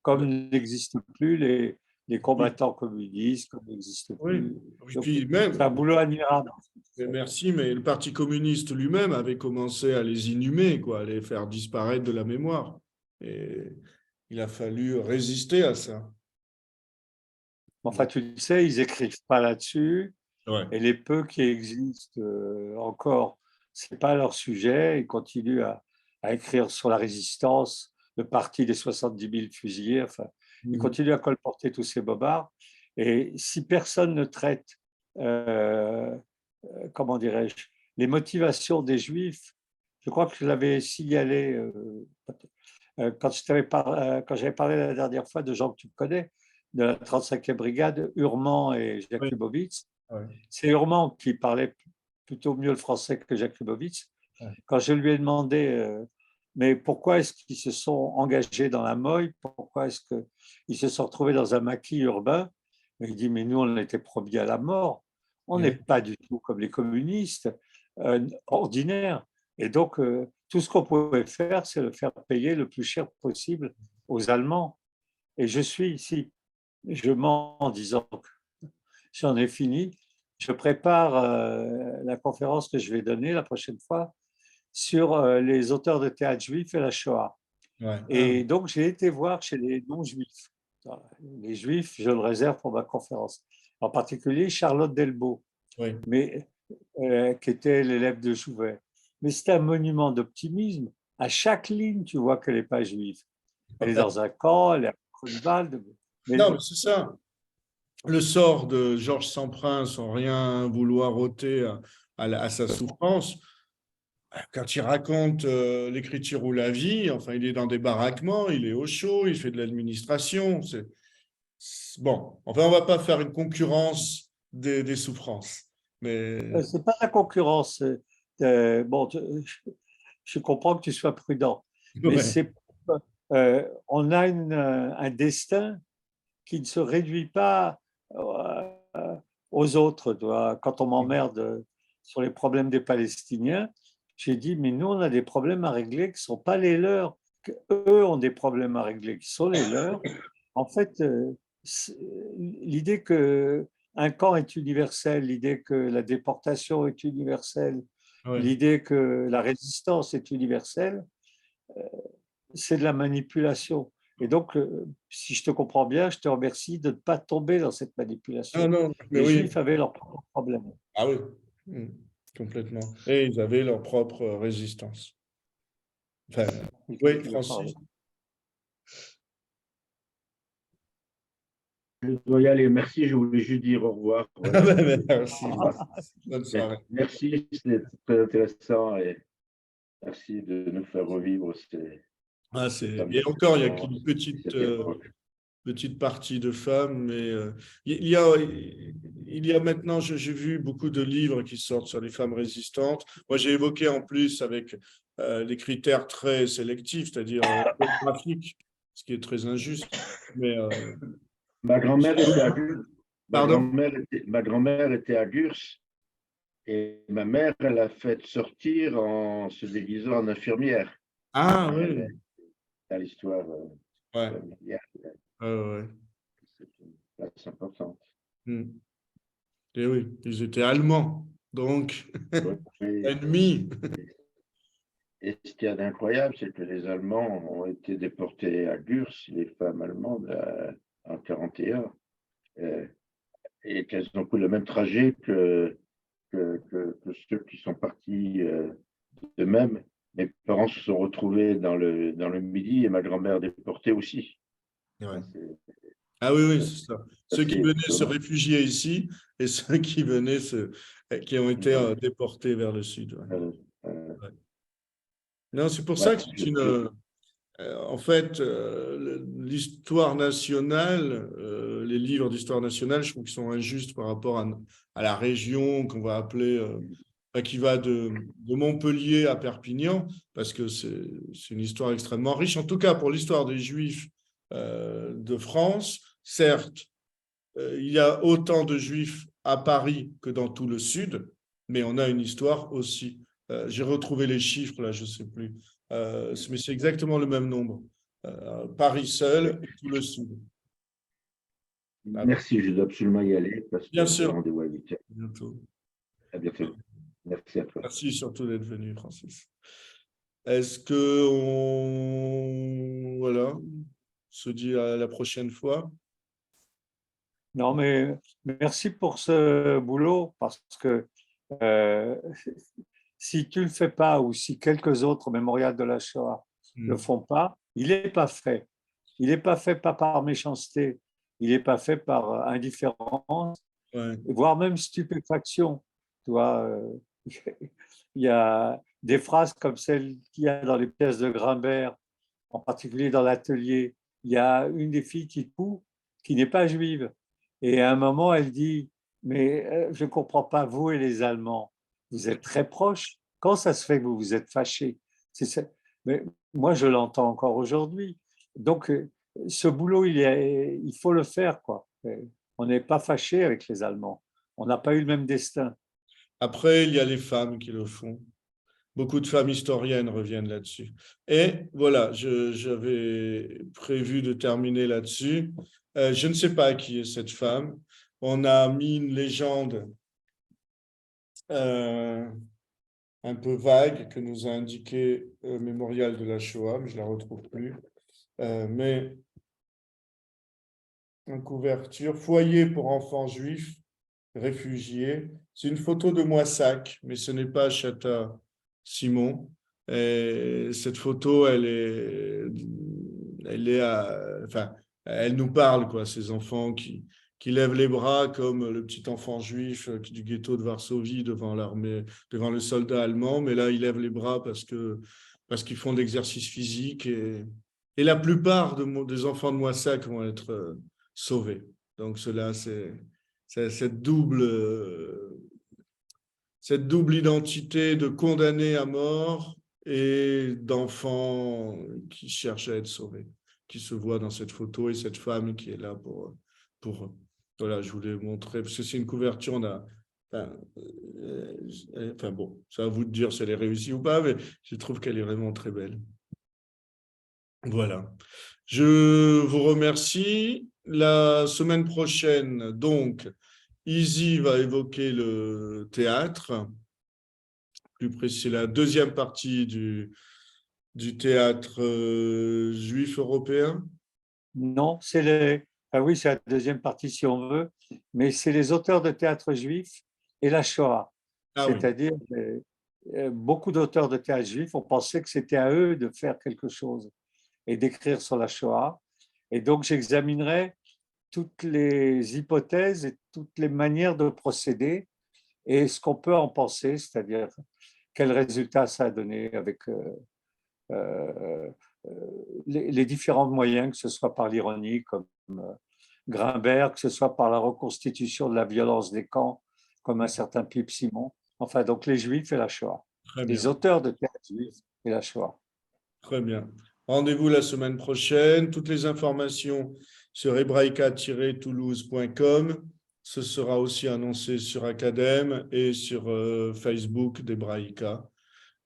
Comme n'existent plus les combattants communistes, comme n'existent Oui. plus. Et Donc, puis c'est un même, boulot admirable. merci, mais le Parti communiste lui-même avait commencé à les inhumer, quoi, à les faire disparaître de la mémoire. Et il a fallu résister à ça. Enfin, tu le sais, ils n'écrivent pas là-dessus. Ouais. Et les peu qui existent encore, ce n'est pas leur sujet. Ils continuent à écrire sur la résistance, le parti des 70 000 fusillés. Enfin, ils continuent à colporter tous ces bobards. Et si personne ne traite, comment dirais-je, les motivations des Juifs, je crois que je l'avais signalé quand j'avais parlé la dernière fois de gens que tu connais, de la 35e brigade, Urman et Oui. Jakubowicz. Ouais. C'est Urman qui parlait plutôt mieux le français que Jakubowicz. Ouais. Quand je lui ai demandé, mais pourquoi est-ce qu'ils se sont engagés dans la Moille, pourquoi est-ce qu'ils se sont retrouvés dans un maquis urbain, il dit, mais nous, on était promis à la mort. On n'est pas du tout comme les communistes ordinaires. Et donc, tout ce qu'on pouvait faire, c'est le faire payer le plus cher possible aux Allemands. Et je suis ici, je mens en disant que j'en ai fini. Je prépare la conférence que je vais donner la prochaine fois sur les auteurs de théâtre juifs et la Shoah. Ouais. Et donc, j'ai été voir chez les non-juifs. Les juifs, je le réserve pour ma conférence. En particulier, Charlotte Delbo, Oui. mais, qui était l'élève de Jouvet. Mais c'est un monument d'optimisme. À chaque ligne, tu vois qu'elle n'est pas juive. Elle est dans un camp, elle est à Grunewald. Non, mais c'est ça. Le sort de Georges Semprin, sans rien vouloir ôter à sa souffrance, quand il raconte l'écriture ou la vie, enfin, il est dans des baraquements, il est au chaud, il fait de l'administration. Bon, enfin, on ne va pas faire une concurrence des souffrances. Mais Ce n'est pas la concurrence. Bon, je comprends que tu sois prudent, mais ouais. c'est, on a un destin qui ne se réduit pas aux autres. Quand on m'emmerde sur les problèmes des Palestiniens, j'ai dit, mais nous, on a des problèmes à régler qui ne sont pas les leurs. Eux ont des problèmes à régler qui sont les leurs. En fait, l'idée qu'un camp est universel, l'idée que la déportation est universelle, Ouais. l'idée que la résistance est universelle, c'est de la manipulation. Et donc, si je te comprends bien, je te remercie de ne pas tomber dans cette Ah manipulation. non, mais Les oui. Juifs avaient leurs propres problèmes. Ah oui, complètement. Et ils avaient leur propre résistance. Enfin, oui, Francis. Je dois y aller. Merci, je voulais juste dire au revoir. Merci. Bonne soirée. Merci, c'était très intéressant et merci de nous faire revivre ces Et encore, il n'y a moments, qu'une cette époque. petite partie de femmes, mais il y a maintenant, j'ai vu beaucoup de livres qui sortent sur les femmes résistantes. Moi, j'ai évoqué en plus avec des critères très sélectifs, c'est-à-dire géographiques, ce qui est très injuste. Mais, Ma grand-mère était à Gurs. pardon? Ma grand-mère était à Gurs et ma mère, elle a fait sortir en se déguisant en infirmière. Ah oui. Dans l'histoire Ouais. familiale. Ouais. C'est une place importante. Et oui, ils étaient allemands, donc Oui. ennemis. Et ce qu'il y a d'incroyable, c'est que les Allemands ont été déportés à Gurs, les femmes allemandes, en 1941, et qu'elles ont pris le même trajet que ceux qui sont partis d'eux-mêmes. Mes parents se sont retrouvés dans le Midi et ma grand-mère déportée aussi. Ouais. C'est Ah oui, c'est ça. Ceux qui assez venaient se étonnant. réfugier ici et ceux qui venaient qui ont été déportés vers le sud. Ouais. Ouais. Non, c'est pour ça que c'est en fait, l'histoire nationale, les livres d'histoire nationale, je trouve qu'ils sont injustes par rapport à la région qu'on va appeler qui va de Montpellier à Perpignan, parce que c'est une histoire extrêmement riche. En tout cas, pour l'histoire des Juifs de France, certes, il y a autant de Juifs à Paris que dans tout le Sud, mais on a une histoire aussi. J'ai retrouvé les chiffres, là, je ne sais plus, mais c'est exactement le même nombre. Paris seul et tout le Sud. Merci, je dois absolument y aller parce que Bien j'ai sûr. rendez-vous à 8h. Bientôt. À bientôt. Merci à toi. Merci surtout d'être venu, Francis. Est-ce qu'on voilà, se dit à la prochaine fois? Non, mais merci pour ce boulot parce que euh, si tu ne le fais pas ou si quelques autres mémorials de la Shoah ne le font pas, il n'est pas fait. Il n'est pas fait pas par méchanceté, il n'est pas fait par indifférence, Ouais. voire même stupéfaction. Tu vois, il y a des phrases comme celles qu'il y a dans les pièces de Grimbert, en particulier dans l'atelier. Il y a une des filles qui court, qui n'est pas juive. Et à un moment, elle dit, mais je ne comprends pas, vous et les Allemands, vous êtes très proches. Quand ça se fait que vous vous êtes fâchés? Mais moi, je l'entends encore aujourd'hui. Donc, ce boulot, il faut le faire, quoi. On n'est pas fâchés avec les Allemands. On n'a pas eu le même destin. Après, il y a les femmes qui le font. Beaucoup de femmes historiennes reviennent là-dessus. Et voilà, j'avais prévu de terminer là-dessus. Je ne sais pas qui est cette femme. On a mis une légende un peu vague que nous a indiqué Mémorial de la Shoah, mais je ne la retrouve plus. Mais une couverture, foyer pour enfants juifs, réfugiés. C'est une photo de Moissac, mais ce n'est pas Chata Simon. Et cette photo, enfin, elle nous parle, quoi, ces enfants qui lèvent les bras comme le petit enfant juif du ghetto de Varsovie devant l'armée, devant le soldat allemand. Mais là, ils lèvent les bras parce qu'ils font de l'exercice physique et la plupart des enfants de Moissac vont être sauvés. Donc, cela, c'est cette double identité de condamnés à mort et d'enfants qui cherchent à être sauvés, qui se voient dans cette photo et cette femme qui est là pour eux. Voilà, je voulais montrer, parce que c'est une couverture, enfin bon, c'est à vous de dire si elle est réussie ou pas, mais je trouve qu'elle est vraiment très belle. Voilà. Je vous remercie. La semaine prochaine, donc, Izzy va évoquer le théâtre. Plus précis, la deuxième partie du théâtre juif européen. Non, oui, c'est la deuxième partie si on veut, mais c'est les auteurs de théâtre juif et la Shoah. Ah oui, C'est-à-dire, beaucoup d'auteurs de théâtre juif ont pensé que c'était à eux de faire quelque chose et d'écrire sur la Shoah. Et donc, j'examinerai toutes les hypothèses et toutes les manières de procéder et ce qu'on peut en penser, c'est-à-dire quel résultat ça a donné avec les différents moyens, que ce soit par l'ironie, comme Grimbert, que ce soit par la reconstitution de la violence des camps, comme un certain Philippe Simon. Enfin, donc les Juifs et la Shoah. très bien. Les auteurs de théâtre juifs et la Shoah. Très bien. Rendez-vous la semaine prochaine. Toutes les informations sur hebraïca-toulouse.com. Ce sera aussi annoncé sur Academ et sur Facebook d'Hebraïca.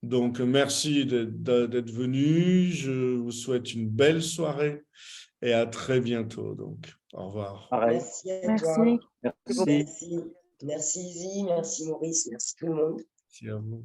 Donc, merci d'être venu. Je vous souhaite une belle soirée et à très bientôt. Donc, au revoir. Pareil. Merci à toi. Merci. Merci Izzy, merci Maurice, merci tout le monde. Merci à vous.